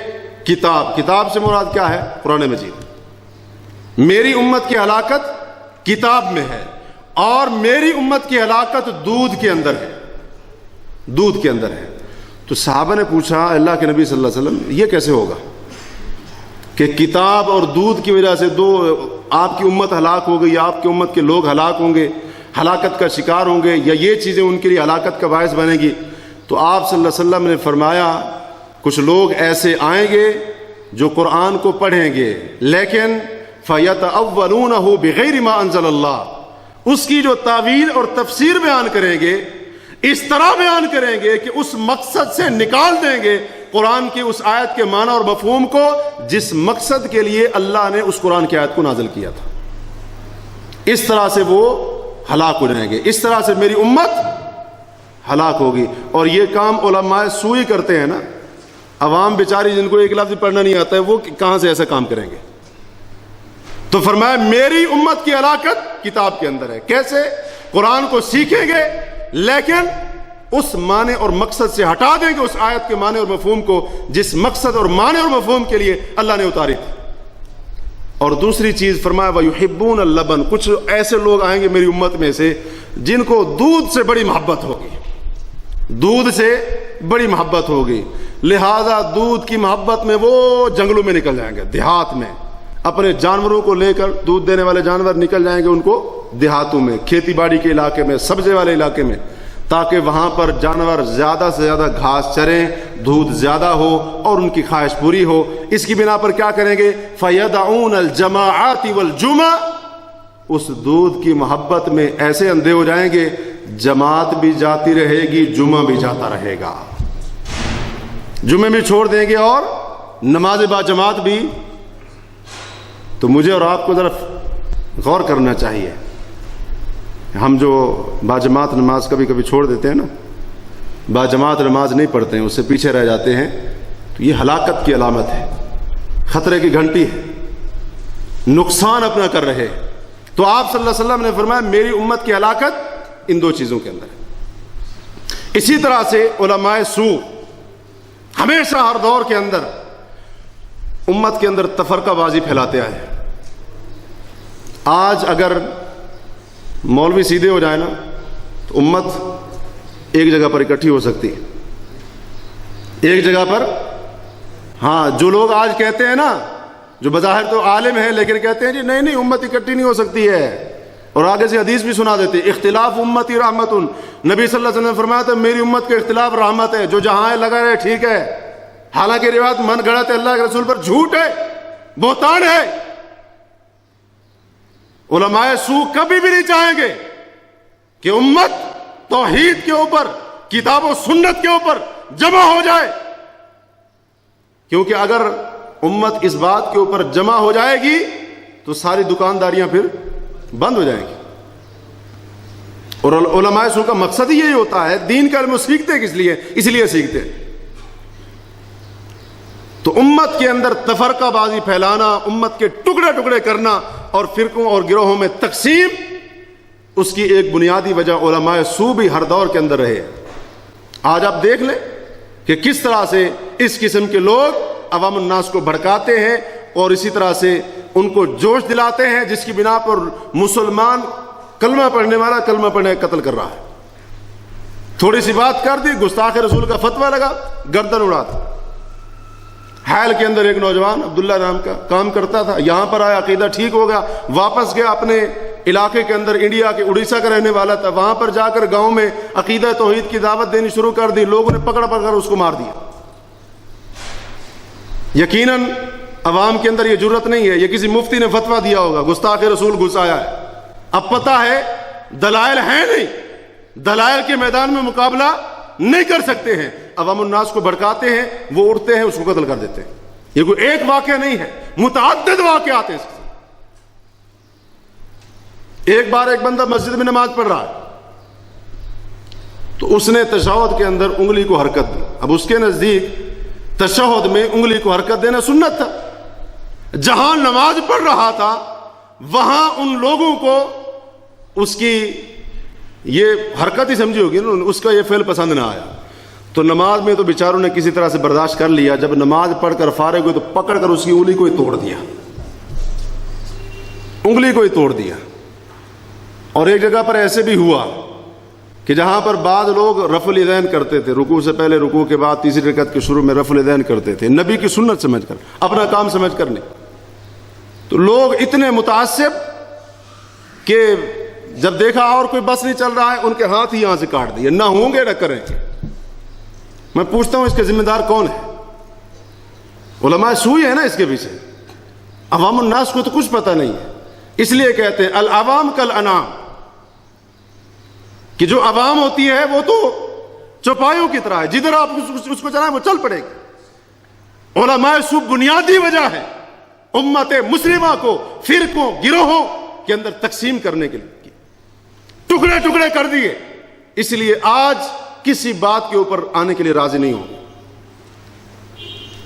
کتاب سے مراد کیا ہے؟ قرآن مجید. میری امت کی ہلاکت کتاب میں ہے، اور میری امت کی ہلاکت دودھ کے اندر ہے. تو صحابہ نے پوچھا اللہ کے نبی صلی اللہ علیہ وسلم یہ کیسے ہوگا کہ کتاب اور دودھ کی وجہ سے آپ کی امت ہلاک ہو گئی، یا آپ کی امت کے لوگ ہلاک ہوں گے، ہلاکت کا شکار ہوں گے، یا یہ چیزیں ان کے لیے ہلاکت کا باعث بنے گی؟ تو آپ صلی اللہ علیہ وسلم نے فرمایا کچھ لوگ ایسے آئیں گے جو قرآن کو پڑھیں گے لیکن فَيَتَأَوَّلُونَهُ بِغَيْرِ مَا أَنزَلَ اللَّهُ، اس کی جو تعویل اور تفسیر بیان کریں گے اس طرح بیان کریں گے کہ اس مقصد سے نکال دیں گے قرآن کی اس آیت کے معنی اور مفہوم کو جس مقصد کے لیے اللہ نے اس قرآن کی آیت کو نازل کیا تھا. اس طرح سے وہ ہلاک ہو جائیں گے، اس طرح سے میری امت ہلاک ہوگی. اور یہ کام علماء سوء کرتے ہیں نا، عوام بیچاری جن کو ایک لفظ پڑھنا نہیں آتا ہے وہ کہاں سے ایسا کام کریں گے؟ تو فرمایا میری امت کی ہلاکت کتاب کے اندر ہے. کیسے؟ قرآن کو سیکھیں گے لیکن اس معنی اور مقصد سے ہٹا دیں گے اس آیت کے معنی اور مفہوم کو جس مقصد اور معنی اور مفہوم کے لیے اللہ نے اتاری تھی. اور دوسری چیز فرمایا وَيُحِبُّونَ اللَّبَنَ، کچھ ایسے لوگ آئیں گے میری امت میں سے جن کو دودھ سے بڑی محبت ہوگی، لہذا دودھ کی محبت میں وہ جنگلوں میں نکل جائیں گے، دیہات میں اپنے جانوروں کو لے کر، دودھ دینے والے جانور نکل جائیں گے ان کو دیہاتوں میں، کھیتی باڑی کے علاقے میں، سبزے والے علاقے میں، تاکہ وہاں پر جانور زیادہ سے زیادہ گھاس چریں، دودھ زیادہ ہو اور ان کی خواہش پوری ہو. اس کی بنا پر کیا کریں گے؟ فَيَدَعُونَ الْجَمَاعَاتِ وَالْجُمَعَ، اس دودھ کی محبت میں ایسے اندھے ہو جائیں گے جماعت بھی جاتی رہے گی، جمعہ بھی جاتا رہے گا، جمعے بھی چھوڑ دیں گے اور نماز با جماعت بھی. تو مجھے اور آپ کو ذرا غور کرنا چاہیے، ہم جو باجماعت نماز کبھی کبھی چھوڑ دیتے ہیں نا، باجماعت نماز نہیں پڑھتے ہیں، اس سے پیچھے رہ جاتے ہیں، تو یہ ہلاکت کی علامت ہے، خطرے کی گھنٹی ہے، نقصان اپنا کر رہے. تو آپ صلی اللہ علیہ وسلم نے فرمایا میری امت کی ہلاکت ان دو چیزوں کے اندر ہے. اسی طرح سے علماء سوء ہمیشہ ہر دور کے اندر امت کے اندر تفرقہ بازی پھیلاتے آئے. آج اگر مولوی سیدھے ہو جائے نا تو امت ایک جگہ پر اکٹھی ہو سکتی ہے، ایک جگہ پر. ہاں جو لوگ آج کہتے ہیں نا، جو بظاہر تو عالم ہیں لیکن کہتے ہیں جی نہیں نہیں امت اکٹھی نہیں ہو سکتی ہے، اور آگے سے حدیث بھی سنا دیتے اختلاف امتی رحمت. نبی صلی اللہ علیہ وسلم نے فرمایا تھا میری امت کا اختلاف رحمت ہے، جو جہاں ہے لگا رہے ٹھیک ہے. حالانکہ روایت من گھڑت ہے، اللہ کے رسول پر جھوٹ ہے، بہتان ہے. علماء سوء کبھی بھی نہیں چاہیں گے کہ امت توحید کے اوپر، کتاب و سنت کے اوپر جمع ہو جائے، کیونکہ اگر امت اس بات کے اوپر جمع ہو جائے گی تو ساری دکانداریاں پھر بند ہو جائیں گی. اور علماء سو کا مقصد ہی یہی ہوتا ہے, دین کا علم سیکھتے کس لیے؟ اس لیے سیکھتے. تو امت کے اندر تفرقہ بازی پھیلانا, امت کے ٹکڑے ٹکڑے کرنا اور فرقوں اور گروہوں میں تقسیم, اس کی ایک بنیادی وجہ علماء سو بھی ہر دور کے اندر رہے. آج آپ دیکھ لیں کہ کس طرح سے اس قسم کے لوگ عوام الناس کو بھڑکاتے ہیں اور اسی طرح سے ان کو جوش دلاتے ہیں, جس کی بنا پر مسلمان کلمہ پڑھنے والا کلمہ پڑھنے کا قتل کر رہا ہے. تھوڑی سی بات کر دی, گستاخ رسول کا فتویٰ لگا, گردن اڑاتا. حائل کے اندر ایک نوجوان عبداللہ نام کا کام کرتا تھا, یہاں پر آیا, عقیدہ ٹھیک ہو گیا, واپس گیا اپنے علاقے کے اندر, انڈیا کے اڑیسہ کا رہنے والا تھا, وہاں پر جا کر گاؤں میں عقیدہ توحید کی دعوت دینی شروع کر دی. لوگوں نے پکڑ کر اس کو مار دیا. یقیناً عوام کے اندر یہ جرت نہیں ہے, یہ کسی مفتی نے فتویٰ دیا ہوگا, گستاخ رسول گھسایا ہے. اب پتہ ہے دلائل ہیں نہیں, دلائل کے میدان میں مقابلہ نہیں کر سکتے ہیں, عوام الناس کو بھڑکاتے ہیں, وہ اڑتے ہیں, اس کو قتل کر دیتے ہیں. یہ کوئی ایک واقعہ نہیں ہے, متعدد واقعات ہیں. ایک بار ایک بندہ مسجد میں نماز پڑھ رہا ہے, تو اس نے تشہد کے اندر انگلی کو حرکت دی. اب اس کے نزدیک تشہد میں انگلی کو حرکت دینا سنت تھا. جہاں نماز پڑھ رہا تھا وہاں ان لوگوں کو اس کی یہ حرکت ہی سمجھی ہوگی نا, اس کا یہ فعل پسند نہ آیا. تو نماز میں تو بیچاروں نے کسی طرح سے برداشت کر لیا. جب نماز پڑھ کر فارغ ہوئے تو پکڑ کر اس کی انگلی کو ہی توڑ دیا, انگلی کو ہی توڑ دیا. اور ایک جگہ پر ایسے بھی ہوا کہ جہاں پر بعض لوگ رفع الیدین کرتے تھے, رکوع سے پہلے, رکوع کے بعد, تیسری رکعت کے شروع میں رفع الیدین کرتے تھے, نبی کی سنت سمجھ کر, اپنا کام سمجھ کر نہیں. تو لوگ اتنے متعصب کہ جب دیکھا اور کوئی بس نہیں چل رہا ہے, ان کے ہاتھ ہی یہاں سے کاٹ دیے, نہ ہوں گے نہ کریں گے. میں پوچھتا ہوں اس کے ذمہ دار کون ہے؟ علماء سوئی ہے نا اس کے پیچھے. عوام الناس کو تو کچھ پتہ نہیں ہے. اس لیے کہتے ہیں العوام کالانعام, کہ جو عوام ہوتی ہے وہ تو چوپایوں کی طرح ہے, جدھر آپ اس کو چلائیں وہ چل پڑے گی. علماء سو بنیادی وجہ ہے امت مسلمہ کو فرقوں گروہوں کے اندر تقسیم کرنے کے لیے, ٹکڑے ٹکڑے کر دیے. اس لیے آج کسی بات کے اوپر آنے کے لیے راضی نہیں ہوں.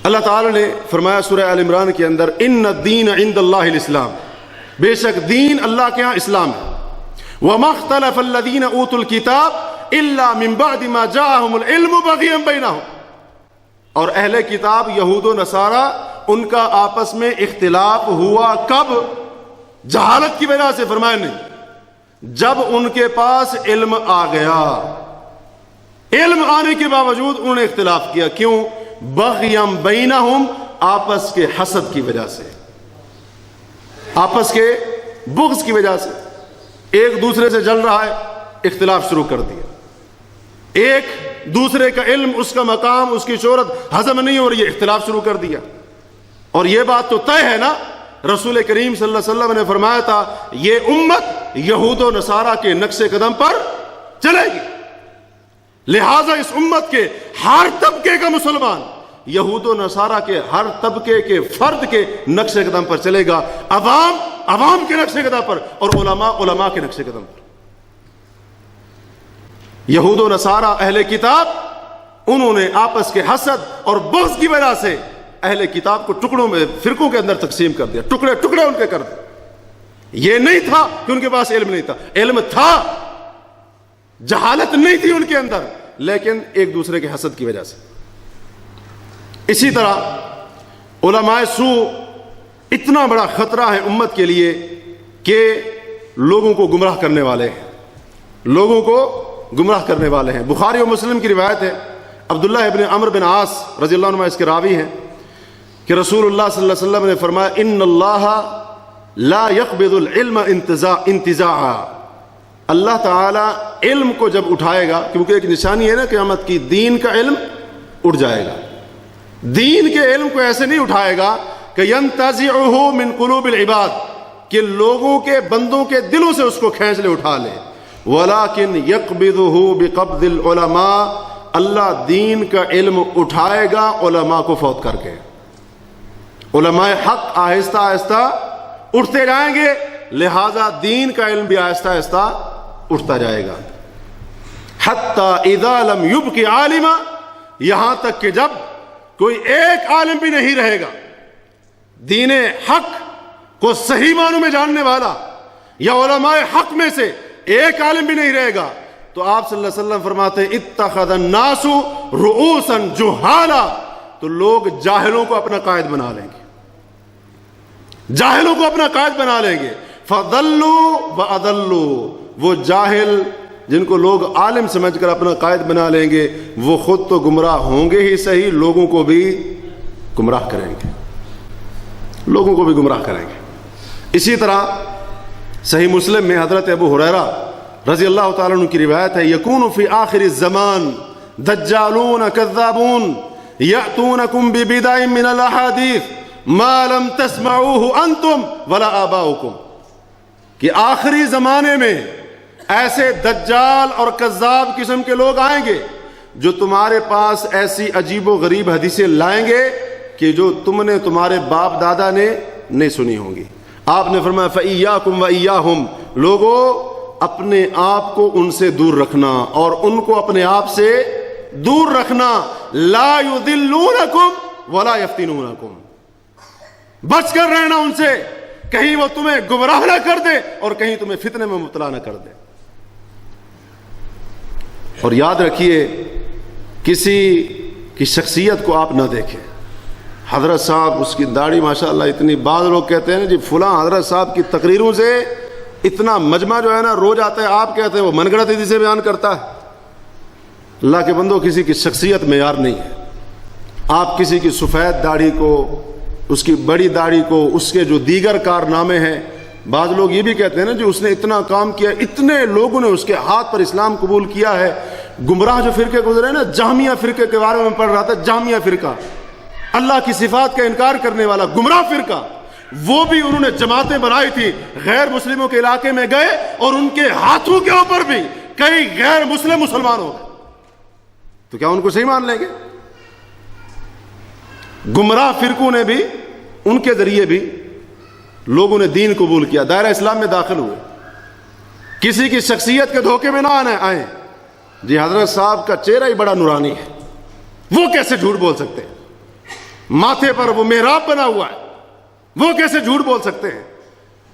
اللہ تعالی نے فرمایا سورہ آل عمران کے اندر, ان الدین عند اللہ الاسلام, بے شک دین اللہ کے ہاں اسلام ہے. وما اختلف الذین اوتوا الکتاب الا من بعد ما جاءهم العلم بغیا بینہم, اور اہل کتاب یہود و نصارہ ان کا آپس میں اختلاف ہوا کب؟ جہالت کی وجہ سے. فرمایا نہیں, جب ان کے پاس علم آ گیا. علم آنے کے باوجود انہوں نے اختلاف کیا. کیوں؟ بغیم بینہم, آپس کے حسد کی وجہ سے, آپس کے بغض کی وجہ سے. ایک دوسرے سے جل رہا ہے, اختلاف شروع کر دیا. ایک دوسرے کا علم, اس کا مقام, اس کی شہرت ہضم نہیں ہو رہی ہے, اختلاف شروع کر دیا. اور یہ بات تو طے ہے نا, رسول کریم صلی اللہ علیہ وسلم نے فرمایا تھا یہ امت یہود و نصارہ کے نقش قدم پر چلے گی. لہذا اس امت کے ہر طبقے کا مسلمان یہود و نصارہ کے ہر طبقے کے فرد کے نقش قدم پر چلے گا. عوام کے نقش قدم پر, اور علماء کے نقش قدم پر. یہود و نصارہ اہل کتاب, انہوں نے آپس کے حسد اور بغض کی وجہ سے اہل کتاب کو ٹکڑوں میں, فرقوں کے اندر تقسیم کر دیا, ٹکڑے ٹکڑے ان کے کر دیے. یہ نہیں تھا کہ ان کے پاس علم نہیں تھا, علم تھا, جہالت نہیں تھی ان کے اندر, لیکن ایک دوسرے کے حسد کی وجہ سے. اسی طرح علماء سو اتنا بڑا خطرہ ہے امت کے لیے کہ لوگوں کو گمراہ کرنے والے ہیں, لوگوں کو گمراہ کرنے والے ہیں. بخاری و مسلم کی روایت ہے, عبداللہ ابن عمرو بن عاص رضی اللہ عنہ اس کے راوی ہیں کہ رسول اللہ صلی اللہ علیہ وسلم نے فرمایا ان اللہ لا يقبض العلم انتزاعا, اللہ تعالی علم کو جب اٹھائے گا, کیونکہ ایک نشانی ہے نا قیامت کی, دین کا علم اٹھ جائے گا. دین کے علم کو ایسے نہیں اٹھائے گا کہ ینتزعہ من قلوب العباد, کہ لوگوں کے بندوں کے دلوں سے اس کو کھینچ لے, اٹھا لے. ولیکن یقبضہ بقبض العلماء, اللہ دین کا علم اٹھائے گا علماء کو فوت کر کے. علماء حق آہستہ آہستہ اٹھتے جائیں گے، لہذا دین کا علم بھی آہستہ آہستہ اٹھتا جائے گا. حتی اذا لم یبق عالما، یہاں تک کہ جب کوئی ایک عالم بھی نہیں رہے گا دین حق کو صحیح معنوں میں جاننے والا، یا علماء حق میں سے ایک عالم بھی نہیں رہے گا، تو آپ صلی اللہ علیہ وسلم فرماتے ہیں اتخذ الناس رؤوسا جہالا، تو لوگ جاہلوں کو اپنا قائد بنا لیں گے، جاہلوں کو اپنا قائد بنا لیں گے. فضلوا واضلوا، وہ جاہل جن کو لوگ عالم سمجھ کر اپنا قائد بنا لیں گے، وہ خود تو گمراہ ہوں گے ہی صحیح، لوگوں کو بھی گمراہ کریں گے، لوگوں کو بھی گمراہ کریں گے. اسی طرح صحیح مسلم میں حضرت ابو ہریرہ رضی اللہ تعالیٰ عنہ کی روایت ہے، یکون فی آخر الزمان دجالون کذابون یأتونکم ببدع من الاحادیث ما لم تسمعوه انتم ولا آباؤکم، کہ آخری زمانے میں ایسے دجال اور کذاب قسم کے لوگ آئیں گے جو تمہارے پاس ایسی عجیب و غریب حدیثیں لائیں گے کہ جو تم نے تمہارے باپ دادا نے نہیں سنی ہوں گی. آپ نے فرمایا فَإِيَّاكُمْ وَإِيَّاهُمْ، لوگوں اپنے آپ کو ان سے دور رکھنا اور ان کو اپنے آپ سے دور رکھنا. لَا يُضِلُّونَكُمْ وَلَا يَفْتِنُونَكُمْ، بچ کر رہنا ان سے، کہیں وہ تمہیں گمراہ نہ کر دے اور کہیں تمہیں فتنے میں مبتلا نہ کر دے. اور یاد رکھیے کسی کی شخصیت کو آپ نہ دیکھیں. حضرت صاحب اس کی داڑھی ماشاءاللہ اتنی، بعض لوگ کہتے ہیں جی فلاں حضرت صاحب کی تقریروں سے اتنا مجمع جو ہے نا روز آتا ہے، آپ کہتے ہیں وہ من گھڑت حدیثیں بیان کرتا ہے. اللہ کے بندو، کسی کی شخصیت معیار نہیں ہے. آپ کسی کی سفید داڑھی کو، اس کی بڑی داڑھی کو، اس کے جو دیگر کارنامے ہیں، بعض لوگ یہ بھی کہتے ہیں نا جو اس نے اتنا کام کیا، اتنے لوگوں نے اس کے ہاتھ پر اسلام قبول کیا ہے. گمراہ جو فرقے گزرے نا، جہمیہ فرقے کے بارے میں پڑھ رہا تھا، جہمیہ فرقہ، اللہ کی صفات کا انکار کرنے والا گمراہ فرقہ، وہ بھی انہوں نے جماعتیں بنائی تھی، غیر مسلموں کے علاقے میں گئے اور ان کے ہاتھوں کے اوپر بھی کئی غیر مسلم مسلمان ہو گئے. تو کیا ان کو صحیح مان لیں گے؟ گمراہ فرقوں نے بھی، ان کے ذریعے بھی لوگوں نے دین قبول کیا، دائرہ اسلام میں داخل ہوئے. کسی کی شخصیت کے دھوکے میں نہ آئیں. جی حضرت صاحب کا چہرہ ہی بڑا نورانی ہے، وہ کیسے جھوٹ بول سکتے ہیں؟ ماتھے پر وہ محراب بنا ہوا ہے، وہ کیسے جھوٹ بول سکتے ہیں؟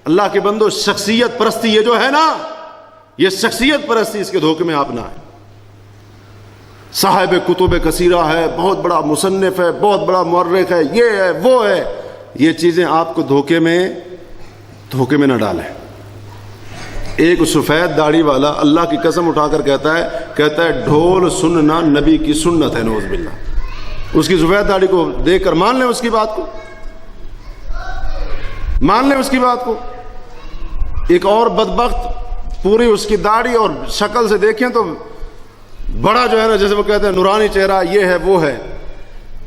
اللہ کے بندو، شخصیت پرستی یہ جو ہے نا، یہ شخصیت پرستی، اس کے دھوکے میں آپ نہ آئیں. صاحب کتب کثیرہ ہے، بہت بڑا مصنف ہے، بہت بڑا مورخ ہے، یہ ہے وہ ہے، یہ چیزیں آپ کو دھوکے میں نہ ڈالیں. ایک سفید داڑھی والا اللہ کی قسم اٹھا کر کہتا ہے ڈھول سننا نبی کی سنت ہے، نعوذ باللہ. اس کی سفید داڑھی کو دیکھ کر مان لیں اس کی بات کو، مان لیں اس کی بات کو. ایک اور بدبخت پوری اس کی داڑھی اور شکل سے دیکھیں تو بڑا جو ہے نا، جیسے وہ کہتے ہیں نورانی چہرہ، یہ ہے وہ ہے.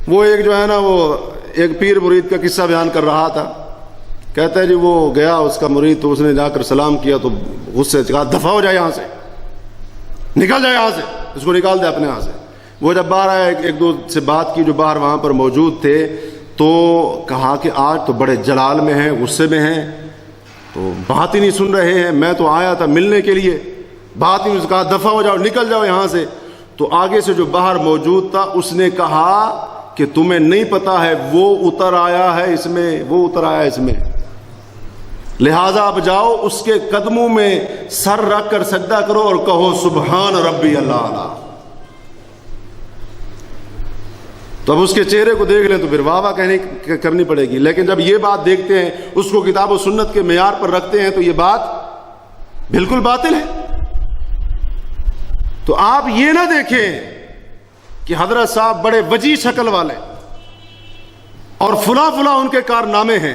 وہ ایک جو ہے نا، وہ ایک پیر مرید کا قصہ بیان کر رہا تھا. کہتا ہے جی وہ گیا اس کا مرید، تو اس نے جا کر سلام کیا تو غصے سے کہا دفع ہو جائے یہاں سے، نکل جائے یہاں سے، اس کو نکال دے اپنے یہاں سے. وہ جب باہر آیا، ایک دو سے بات کی جو باہر وہاں پر موجود تھے، تو کہا کہ آج تو بڑے جلال میں ہیں، غصے میں ہیں، تو بات ہی نہیں سن رہے ہیں. میں تو آیا تھا ملنے کے لیے، بات ہی نہیں. کہا دفع ہو جاؤ، نکل جاؤ یہاں سے. تو آگے سے جو باہر موجود تھا اس نے کہا کہ تمہیں نہیں پتا ہے وہ اتر آیا ہے اس میں، وہ اتر آیا ہے اس میں، لہذا اب جاؤ اس کے قدموں میں سر رکھ کر سجدہ کرو اور کہو سبحان ربی اللہ اعلیٰ. تو اب اس کے چہرے کو دیکھ لیں تو پھر واہ واہ کرنی پڑے گی. لیکن جب یہ بات دیکھتے ہیں، اس کو کتاب و سنت کے معیار پر رکھتے ہیں، تو یہ بات بالکل باطل ہے. تو آپ یہ نہ دیکھیں کہ حضرت صاحب بڑے وجیح شکل والے اور فلاں فلاں ان کے کارنامے ہیں،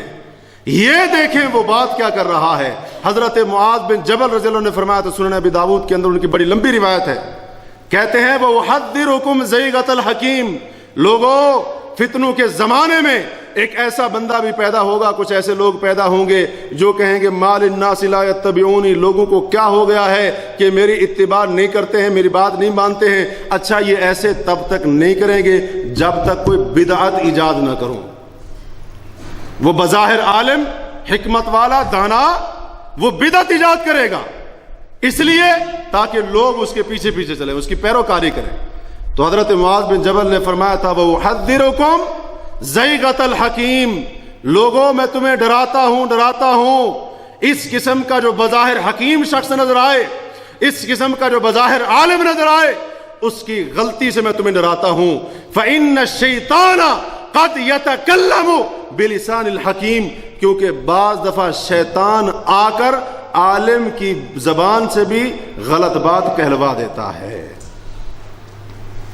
یہ دیکھیں وہ بات کیا کر رہا ہے. حضرت معاذ بن جبل رضی اللہ عنہ نے فرمایا، تو سنن ابی داؤد کے اندر ان کی بڑی لمبی روایت ہے، کہتے ہیں وَأُحَذِّرُكُمْ زَيْغَةَ الْحَكِيمِ، لوگوں فتنوں کے زمانے میں ایک ایسا بندہ بھی پیدا ہوگا، کچھ ایسے لوگ پیدا ہوں گے جو کہیں گے مَا لِلنَّاسِ لَا يَتَّبِعُونِ، لوگوں کو کیا ہو گیا ہے کہ میری اتباع نہیں کرتے ہیں، میری بات نہیں مانتے ہیں. اچھا یہ ایسے تب تک نہیں کریں گے جب تک کوئی بدعت ایجاد نہ کروں. وہ بظاہر عالم، حکمت والا، دانا، وہ بدعت ایجاد کرے گا، اس لیے تاکہ لوگ اس کے پیچھے پیچھے چلیں، اس کی پیروکاری کریں۔ تو حضرت معاذ بن جبل نے فرمایا تھا وَأُحَذِّرُكُمْ زَيْغَةَ الْحَكِيمِ، لوگوں میں تمہیں ڈراتا ہوں اس قسم کا جو بظاہر حکیم شخص نظر آئے، اس قسم کا جو بظاہر عالم نظر آئے، اس کی غلطی سے میں تمہیں ڈراتا ہوں۔ فَإِنَّ الشَّيْطَانَ قَدْ يَتَكَلَّمُ بِلِسَانِ الْحَكِيمِ، کیونکہ بعض دفعہ شیطان آ کر عالم کی زبان سے بھی غلط بات کہلوا دیتا ہے۔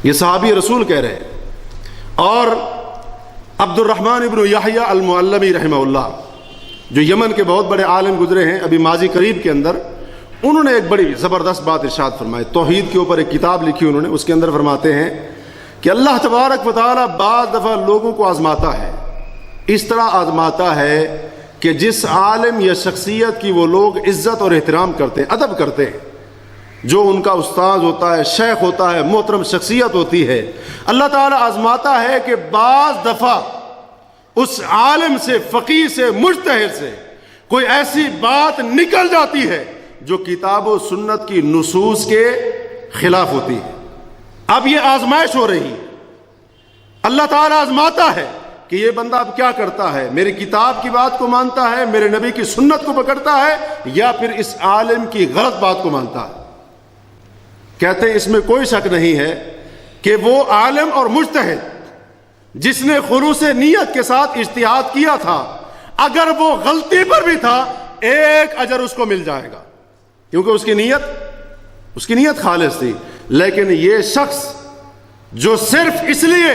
یہ صحابی رسول کہہ رہے ہیں۔ اور عبد الرحمن ابن یحییٰ المعلمی رحمہ اللہ، جو یمن کے بہت بڑے عالم گزرے ہیں ابھی ماضی قریب کے اندر، انہوں نے ایک بڑی زبردست بات ارشاد فرمائی۔ توحید کے اوپر ایک کتاب لکھی انہوں نے، اس کے اندر فرماتے ہیں کہ اللہ تبارک و تعالیٰ بعض دفعہ لوگوں کو آزماتا ہے، اس طرح آزماتا ہے کہ جس عالم یا شخصیت کی وہ لوگ عزت اور احترام کرتے ہیں، ادب کرتے ہیں، جو ان کا استاذ ہوتا ہے، شیخ ہوتا ہے، محترم شخصیت ہوتی ہے، اللہ تعالیٰ آزماتا ہے کہ بعض دفعہ اس عالم سے، فقیہ سے، مجتہد سے کوئی ایسی بات نکل جاتی ہے جو کتاب و سنت کی نصوص کے خلاف ہوتی ہے۔ اب یہ آزمائش ہو رہی ہے، اللہ تعالیٰ آزماتا ہے کہ یہ بندہ اب کیا کرتا ہے، میری کتاب کی بات کو مانتا ہے، میرے نبی کی سنت کو پکڑتا ہے، یا پھر اس عالم کی غلط بات کو مانتا ہے۔ کہتے ہیں اس میں کوئی شک نہیں ہے کہ وہ عالم اور مجتہد جس نے خلوص نیت کے ساتھ اجتہاد کیا تھا، اگر وہ غلطی پر بھی تھا، ایک اجر اس کو مل جائے گا، کیونکہ اس کی نیت خالص تھی۔ لیکن یہ شخص جو صرف اس لیے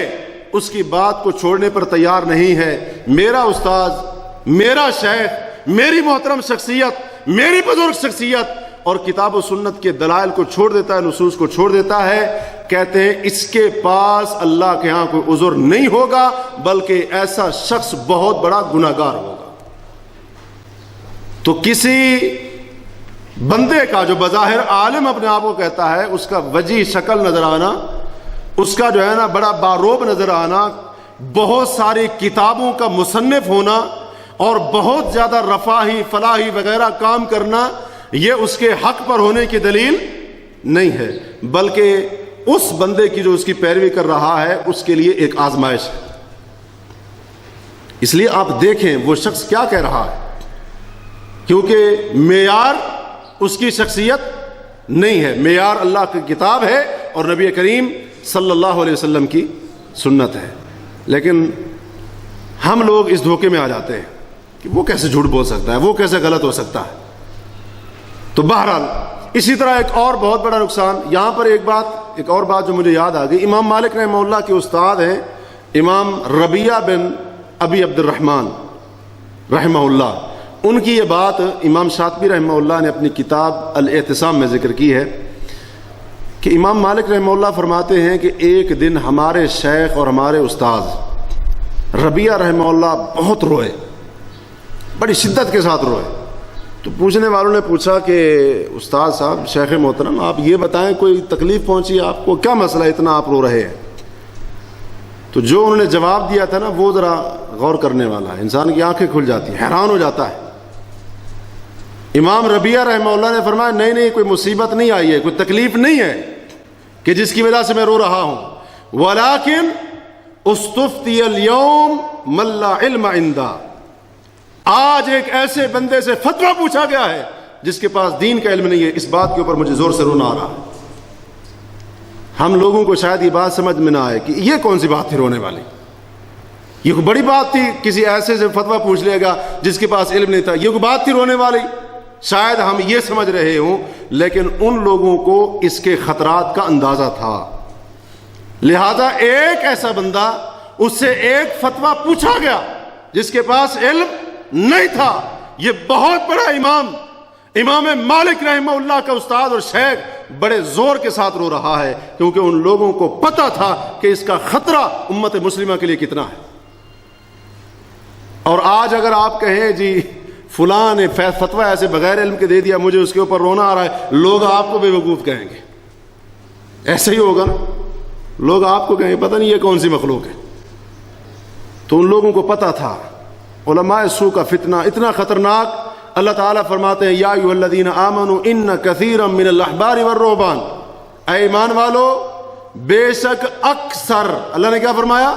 اس کی بات کو چھوڑنے پر تیار نہیں ہے، میرا استاذ، میرا شیخ، میری محترم شخصیت، میری بزرگ شخصیت، اور کتاب و سنت کے دلائل کو چھوڑ دیتا ہے، نصوص کو چھوڑ دیتا ہے، کہتے ہیں اس کے پاس اللہ کے ہاں کوئی عذر نہیں ہوگا، بلکہ ایسا شخص بہت بڑا گناہگار ہوگا۔ تو کسی بندے کا جو بظاہر عالم اپنے آپ کو کہتا ہے، اس کا وجیح شکل نظر آنا، اس کا جو ہے نا بڑا باروب نظر آنا، بہت ساری کتابوں کا مصنف ہونا، اور بہت زیادہ رفاہی فلاحی وغیرہ کام کرنا، یہ اس کے حق پر ہونے کی دلیل نہیں ہے، بلکہ اس بندے کی جو اس کی پیروی کر رہا ہے اس کے لیے ایک آزمائش ہے۔ اس لیے آپ دیکھیں وہ شخص کیا کہہ رہا ہے، کیونکہ معیار اس کی شخصیت نہیں ہے، معیار اللہ کی کتاب ہے اور نبی کریم صلی اللہ علیہ وسلم کی سنت ہے۔ لیکن ہم لوگ اس دھوکے میں آ جاتے ہیں کہ وہ کیسے جھوٹ بول سکتا ہے، وہ کیسے غلط ہو سکتا ہے۔ تو بہرحال اسی طرح ایک اور بہت بڑا نقصان یہاں پر، ایک اور بات جو مجھے یاد آ گئی، امام مالک رحمہ اللہ کے استاد ہیں امام ربیعہ بن ابی عبد الرحمن رحمہ اللہ، ان کی یہ بات امام شاطبی رحمہ اللہ نے اپنی کتاب الاعتصام میں ذکر کی ہے کہ امام مالک رحمہ اللہ فرماتے ہیں کہ ایک دن ہمارے شیخ اور ہمارے استاد ربیعہ رحمہ اللہ بہت روئے، بڑی شدت کے ساتھ روئے۔ تو پوچھنے والوں نے پوچھا کہ استاد صاحب، شیخ محترم، آپ یہ بتائیں کوئی تکلیف پہنچی آپ کو، کیا مسئلہ اتنا آپ رو رہے ہیں؟ تو جو انہوں نے جواب دیا تھا نا، وہ ذرا غور کرنے والا ہے، انسان کی آنکھیں کھل جاتی ہیں، حیران ہو جاتا ہے۔ امام ربیعہ رحمہ اللہ نے فرمایا نہیں کوئی مصیبت نہیں آئی ہے، کوئی تکلیف نہیں ہے کہ جس کی وجہ سے میں رو رہا ہوں، ولیکن استفتی اليوم من لا علم عنده، آج ایک ایسے بندے سے فتویٰ پوچھا گیا ہے جس کے پاس دین کا علم نہیں ہے، اس بات کے اوپر مجھے زور سے رونا آ رہا ہے۔ ہم لوگوں کو شاید یہ بات سمجھ میں نہ آئے کہ یہ کون سی بات تھی رونے والی، یہ کوئی بڑی بات تھی کسی ایسے سے فتویٰ پوچھ لے گا جس کے پاس علم نہیں تھا، یہ کوئی بات تھی رونے والی، شاید ہم یہ سمجھ رہے ہوں، لیکن ان لوگوں کو اس کے خطرات کا اندازہ تھا۔ لہذا ایک ایسا بندہ، اس سے ایک فتویٰ پوچھا گیا جس کے پاس علم نہیں تھا، یہ بہت بڑا امام مالک رحمہ اللہ کا استاد اور شیخ بڑے زور کے ساتھ رو رہا ہے، کیونکہ ان لوگوں کو پتہ تھا کہ اس کا خطرہ امت مسلمہ کے لیے کتنا ہے۔ اور آج اگر آپ کہیں جی فلاں نے فتویٰ ایسے بغیر علم کے دے دیا، مجھے اس کے اوپر رونا آ رہا ہے، لوگ آپ کو بے وقوف کہیں گے، ایسے ہی ہوگا نا، لوگ آپ کو کہیں پتہ نہیں یہ کون سی مخلوق ہے۔ تو ان لوگوں کو پتہ تھا علماء سو کا فتنہ اتنا خطرناک، اللہ تعالیٰ فرماتے ہیں یا ایھا الذین آمنوا ان کثیرا من الاحبار والرہبان، اے ایمان والو بے شک اکثر، اللہ نے کیا فرمایا؟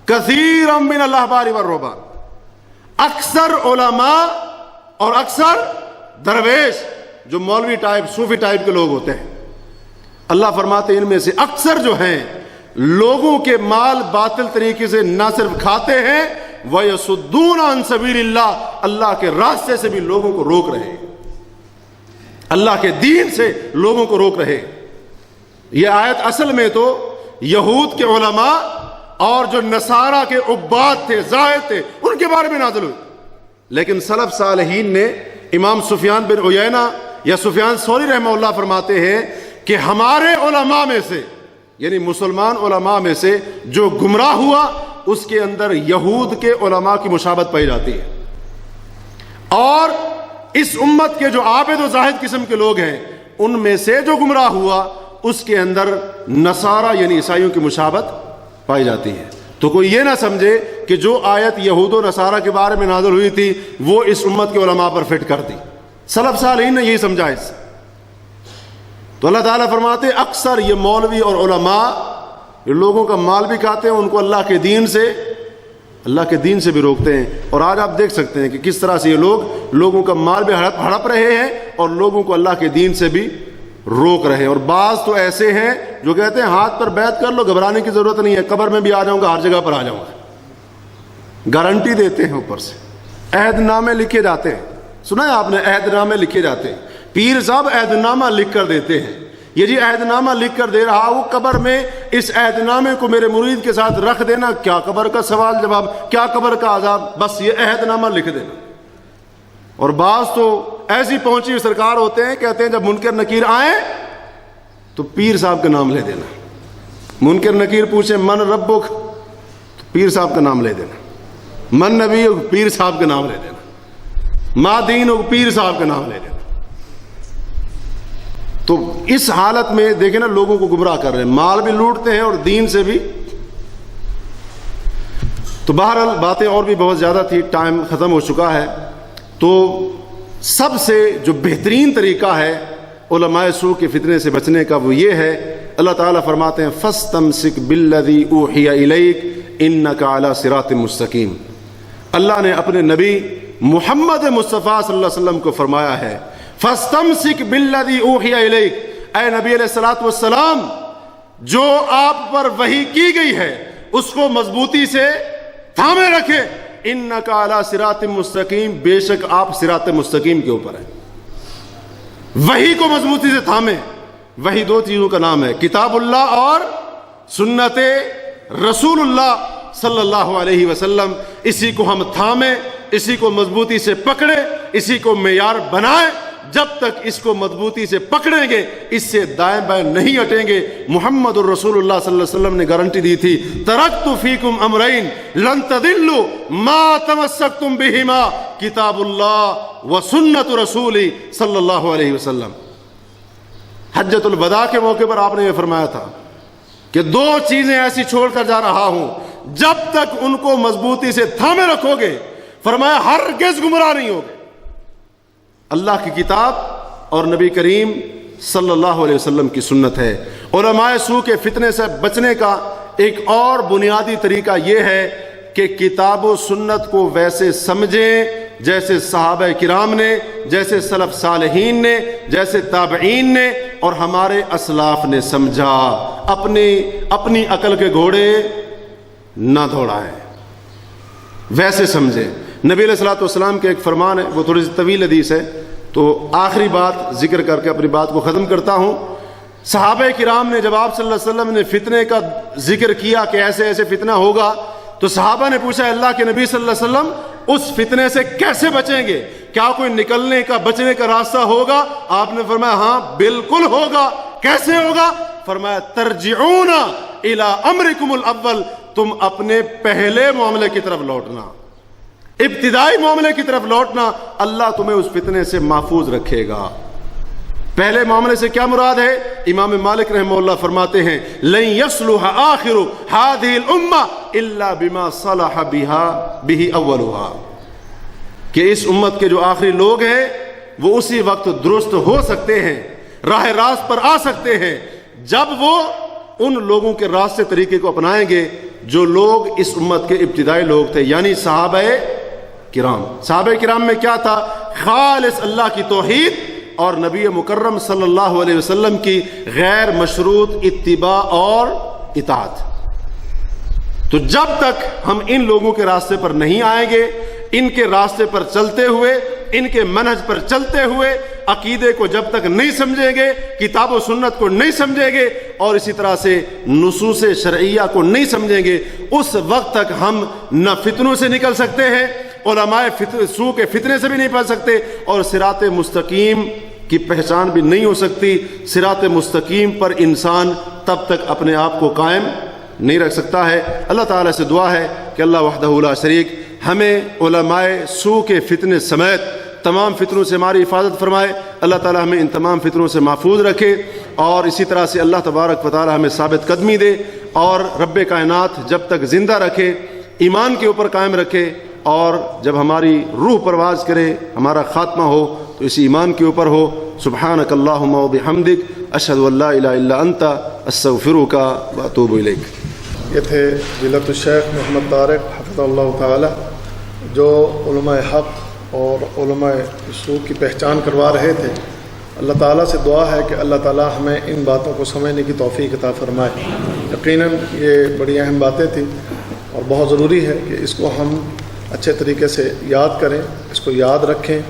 کثیرا من الاحبار والرہبان، اکثر علماء اور اکثر درویش جو مولوی ٹائپ صوفی ٹائپ کے لوگ ہوتے ہیں، اللہ فرماتے ہیں ان میں سے اکثر جو ہیں لوگوں کے مال باطل طریقے سے نہ صرف کھاتے ہیں وَيَصُدُّونَ عَن سَبِيلِ اللَّهِ، اللہ کے راستے سے بھی لوگوں کو روک رہے ہیں، اللہ کے دین سے لوگوں کو روک رہے۔ یہ آیت اصل میں تو یہود کے علماء اور جو نصارہ کے عباد تھے، زاہد تھے، ان کے بارے میں نازل ہوئی، لیکن سلف صالحین نے، امام سفیان بن عیینہ یا سفیان ثوری رحمہ اللہ فرماتے ہیں کہ ہمارے علماء میں سے، یعنی مسلمان علماء میں سے جو گمراہ ہوا اس کے اندر یہود کے علماء کی مشابہت پائی جاتی ہے، اور اس امت کے جو عابد و زاہد قسم کے لوگ ہیں ان میں سے جو گمراہ ہوا اس کے اندر نصارہ یعنی عیسائیوں کی مشابہت پائی جاتی ہے۔ تو کوئی یہ نہ سمجھے کہ جو آیت یہود و نصارہ کے بارے میں نازل ہوئی تھی وہ اس امت کے علماء پر فٹ کر دی، سلف صالحین نے یہی سمجھا اس سے۔ تو اللہ تعالیٰ فرماتے ہیں اکثر یہ مولوی اور علماء یہ لوگوں کا مال بھی کھاتے ہیں، ان کو اللہ کے دین سے بھی روکتے ہیں، اور آج آپ دیکھ سکتے ہیں کہ کس طرح سے یہ لوگ لوگوں کا مال بھی ہڑپ رہے ہیں اور لوگوں کو اللہ کے دین سے بھی روک رہے ہیں۔ اور بعض تو ایسے ہیں جو کہتے ہیں ہاتھ پر بیعت کر لو، گھبرانے کی ضرورت نہیں ہے، قبر میں بھی آ جاؤں گا، ہر جگہ پر آ جاؤں گا، گارنٹی دیتے ہیں، اوپر سے عہد نامے لکھے جاتے ہیں، سنا ہے آپ نے؟ عہد نامے لکھے جاتے ہیں، پیر صاحب عہد نامہ لکھ کر دیتے ہیں، یہ جی عہد نامہ لکھ کر دے رہا ہوں، قبر میں اس عہد نامے کو میرے مرید کے ساتھ رکھ دینا، کیا قبر کا سوال جواب، کیا قبر کا عذاب، بس یہ عہد نامہ لکھ دینا۔ اور بعض تو ایسی پہنچی ہوئی سرکار ہوتے ہیں، کہتے ہیں جب منکر نکیر آئیں تو پیر صاحب کا نام لے دینا، منکر نکیر پوچھیں من ربک تو پیر صاحب کا نام لے دینا، من نبی پیر صاحب کا نام لے دینا، ما دین پیر صاحب کا نام لے دینا۔ تو اس حالت میں دیکھیں نا لوگوں کو گمراہ کر رہے ہیں، مال بھی لوٹتے ہیں اور دین سے بھی۔ تو بہرحال باتیں اور بھی بہت زیادہ تھی، ٹائم ختم ہو چکا ہے۔ تو سب سے جو بہترین طریقہ ہے علماء سوء کے فتنے سے بچنے کا وہ یہ ہے، اللہ تعالیٰ فرماتے ہیں فَاسْتَمْسِكْ بِالَّذِي أُوحِيَ إِلَيْكَ إِنَّكَ عَلَى صِرَاطٍ مُسْتَقِيمٍ۔ اللہ نے اپنے نبی محمد مصطفیٰ صلی اللہ علیہ وسلم کو فرمایا ہے فَاسْتَمْسِكْ بِالَّذِي أُوحِيَ إِلَيْكَ، اے نبی علیہ الصلوۃ جو آپ پر وحی کی گئی ہے اس کو مضبوطی سے تھامے رکھے، اِنَّكَ عَلَى صِرَاطٍ مُسْتَقِيمٍ، بے شک آپ صراط مستقیم کے اوپر ہیں۔ وحی کو مضبوطی سے تھامے۔ وحی دو چیزوں کا نام ہے، کتاب اللہ اور سنت رسول اللہ صلی اللہ علیہ وسلم، اسی کو ہم تھامیں، اسی کو مضبوطی سے پکڑیں، اسی کو معیار بنائیں۔ جب تک اس کو مضبوطی سے پکڑیں گے اس سے دائیں بائیں نہیں ہٹیں گے۔ محمد الرسول اللہ صلی اللہ علیہ وسلم نے گارنٹی دی تھی ترکت فیکم امرین لن تضلوا ما تمسکتم بہما کتاب اللہ و سنت رسولی صلی اللہ علیہ وسلم۔ حجۃ الوداع کے موقع پر آپ نے یہ فرمایا تھا کہ دو چیزیں ایسی چھوڑ کر جا رہا ہوں جب تک ان کو مضبوطی سے تھامے رکھو گے، فرمایا ہرگز گمراہ نہیں ہوگے، اللہ کی کتاب اور نبی کریم صلی اللہ علیہ وسلم کی سنت ہے۔ علماء سوء کے فتنے سے بچنے کا ایک اور بنیادی طریقہ یہ ہے کہ کتاب و سنت کو ویسے سمجھیں جیسے صحابہ کرام نے، جیسے سلف صالحین نے، جیسے تابعین نے اور ہمارے اسلاف نے سمجھا۔ اپنی عقل کے گھوڑے نہ دوڑائیں، ویسے سمجھیں۔ نبی علیہ الصلوۃ والسلام کے ایک فرمان ہے، وہ تھوڑی سی طویل حدیث ہے، تو آخری بات ذکر کر کے اپنی بات کو ختم کرتا ہوں۔ صحابہ کرام نے جب آپ صلی اللہ علیہ وسلم نے فتنے کا ذکر کیا کہ ایسے ایسے فتنہ ہوگا، تو صحابہ نے پوچھا اللہ کے نبی صلی اللہ علیہ وسلم اس فتنے سے کیسے بچیں گے؟ کیا کوئی نکلنے کا بچنے کا راستہ ہوگا؟ آپ نے فرمایا ہاں بالکل ہوگا۔ کیسے ہوگا؟ فرمایا ترجعون الی امرکم الاول، تم اپنے پہلے معاملے کی طرف لوٹنا، ابتدائی معاملے کی طرف لوٹنا، اللہ تمہیں اس فتنے سے محفوظ رکھے گا۔ پہلے معاملے سے کیا مراد ہے؟ امام مالک رحمہ اللہ فرماتے ہیں لن یصلح آخر هذه الامہ الا بما صلح به اولها، کہ اس امت کے جو آخری لوگ ہیں وہ اسی وقت درست ہو سکتے ہیں، راہ راست پر آ سکتے ہیں جب وہ ان لوگوں کے راستے طریقے کو اپنائیں گے جو لوگ اس امت کے ابتدائی لوگ تھے، یعنی صحابہ کرام۔ صحابہ کرام میں کیا تھا؟ خالص اللہ کی توحید اور نبی مکرم صلی اللہ علیہ وسلم کی غیر مشروط اتباع اور اطاعت۔ تو جب تک ہم ان لوگوں کے راستے پر نہیں آئیں گے، ان کے راستے پر چلتے ہوئے، ان کے منہج پر چلتے ہوئے، عقیدے کو جب تک نہیں سمجھیں گے، کتاب و سنت کو نہیں سمجھیں گے، اور اسی طرح سے نصوص شرعیہ کو نہیں سمجھیں گے، اس وقت تک ہم نہ فتنوں سے نکل سکتے ہیں، علماء سو کے فتنے سے بھی نہیں پڑ سکتے، اور صراط مستقیم کی پہچان بھی نہیں ہو سکتی۔ صراط مستقیم پر انسان تب تک اپنے آپ کو قائم نہیں رکھ سکتا ہے۔ اللہ تعالیٰ سے دعا ہے کہ اللہ وحدہ لا شریک ہمیں علماء سو کے فتنے سمیت تمام فتنوں سے ہماری حفاظت فرمائے۔ اللہ تعالیٰ ہمیں ان تمام فتنوں سے محفوظ رکھے، اور اسی طرح سے اللہ تبارک و تعالیٰ ہمیں ثابت قدمی دے، اور رب کائنات جب تک زندہ رکھے ایمان کے اوپر قائم رکھے، اور جب ہماری روح پرواز کرے، ہمارا خاتمہ ہو تو اسی ایمان کے اوپر ہو۔ سبحانک اللہم و بحمدک، اشہد ان لا الہ الا انت، استغفرک و اتوب الیک۔ یہ تھے جلت الشیخ محمد طارق حفظہ اللہ تعالی، جو علماء حق اور علماء سو کی پہچان کروا رہے تھے۔ اللہ تعالیٰ سے دعا ہے کہ اللہ تعالیٰ ہمیں ان باتوں کو سمجھنے کی توفیق عطا فرمائے۔ یقیناً یہ بڑی اہم باتیں تھیں، اور بہت ضروری ہے کہ اس کو ہم اچھے طریقے سے یاد کریں، اس کو یاد رکھیں،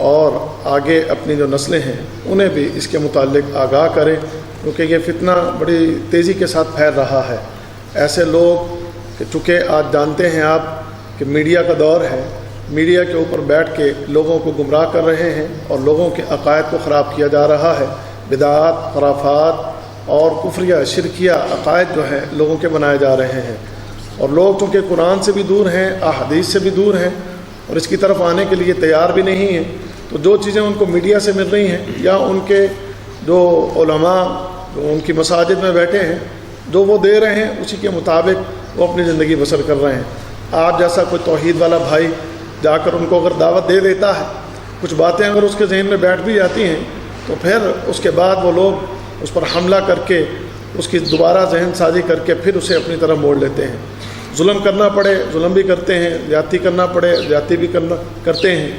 اور آگے اپنی جو نسلیں ہیں انہیں بھی اس کے متعلق آگاہ کریں، کیونکہ یہ فتنہ بڑی تیزی کے ساتھ پھیل رہا ہے۔ ایسے لوگ کہ چونکہ آج جانتے ہیں آپ کہ میڈیا کا دور ہے، میڈیا کے اوپر بیٹھ کے لوگوں کو گمراہ کر رہے ہیں، اور لوگوں کے عقائد کو خراب کیا جا رہا ہے۔ بدعات، خرافات اور کفریہ شرکیہ عقائد جو ہیں لوگوں کے بنائے جا رہے ہیں، اور لوگ چونکہ قرآن سے بھی دور ہیں، احادیث سے بھی دور ہیں، اور اس کی طرف آنے کے لیے تیار بھی نہیں ہیں۔ تو جو چیزیں ان کو میڈیا سے مل رہی ہیں، یا ان کے جو علماء جو ان کی مساجد میں بیٹھے ہیں جو وہ دے رہے ہیں، اسی کے مطابق وہ اپنی زندگی بسر کر رہے ہیں۔ آپ جیسا کوئی توحید والا بھائی جا کر ان کو اگر دعوت دے دیتا ہے، کچھ باتیں اگر اس کے ذہن میں بیٹھ بھی جاتی ہیں، تو پھر اس کے بعد وہ لوگ اس پر حملہ کر کے اس کی دوبارہ ذہن سازی کر کے پھر اسے اپنی طرف موڑ لیتے ہیں۔ ظلم کرنا پڑے ظلم بھی کرتے ہیں، زیادتی کرنا پڑے زیادتی بھی کرتے ہیں،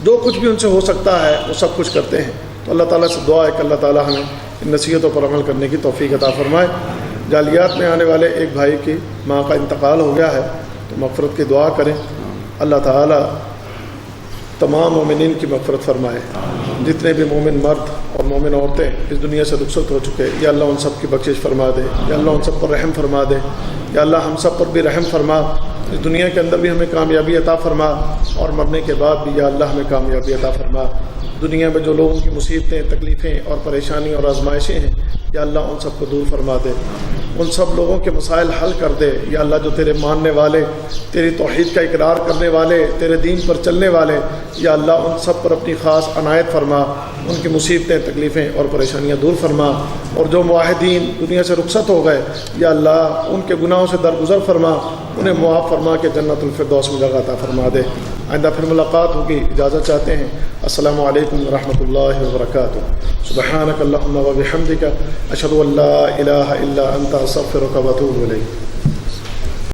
جو کچھ بھی ان سے ہو سکتا ہے وہ سب کچھ کرتے ہیں۔ تو اللہ تعالیٰ سے دعا ہے کہ اللہ تعالیٰ ہمیں ان نصیحتوں پر عمل کرنے کی توفیق عطا فرمائے۔ جالیات میں آنے والے ایک بھائی کی ماں کا انتقال ہو گیا ہے، تو مغفرت کی دعا کریں۔ اللہ تعالیٰ تمام مومنین کی مغفرت فرمائے۔ جتنے بھی مومن مرد اور مومن عورتیں اس دنیا سے رخصت ہو چکے، یا اللہ ان سب کی بخشش فرما دے، یا اللہ ان سب پر رحم فرما دے، یا اللہ ہم سب پر بھی رحم فرما، اس دنیا کے اندر بھی ہمیں کامیابی عطا فرما، اور مرنے کے بعد بھی یا اللہ ہمیں کامیابی عطا فرما۔ دنیا میں جو لوگوں کی مصیبتیں، تکلیفیں اور پریشانی اور آزمائشیں ہیں، یا اللہ ان سب کو دور فرما دے، ان سب لوگوں کے مسائل حل کر دے۔ یا اللہ جو تیرے ماننے والے، تیری توحید کا اقرار کرنے والے، تیرے دین پر چلنے والے، یا اللہ ان سب پر اپنی خاص عنایت فرما، ان کی مصیبتیں، تکلیفیں اور پریشانیاں دور فرما۔ اور جو معاہدین دنیا سے رخصت ہو گئے، یا اللہ ان کے گناہوں سے درگزر فرما، انہیں معاف فرما کے جنت الفردوس میں جگہ عطا فرما دے۔ آئندہ پھر ملاقات ہوگی، اجازت چاہتے ہیں۔ السلام علیکم ورحمۃ اللہ وبرکاتہ۔ سبحانک اللہم و بحمدک، اشہد ان لا الہ الا انت، استغفرک و اتوب الیک۔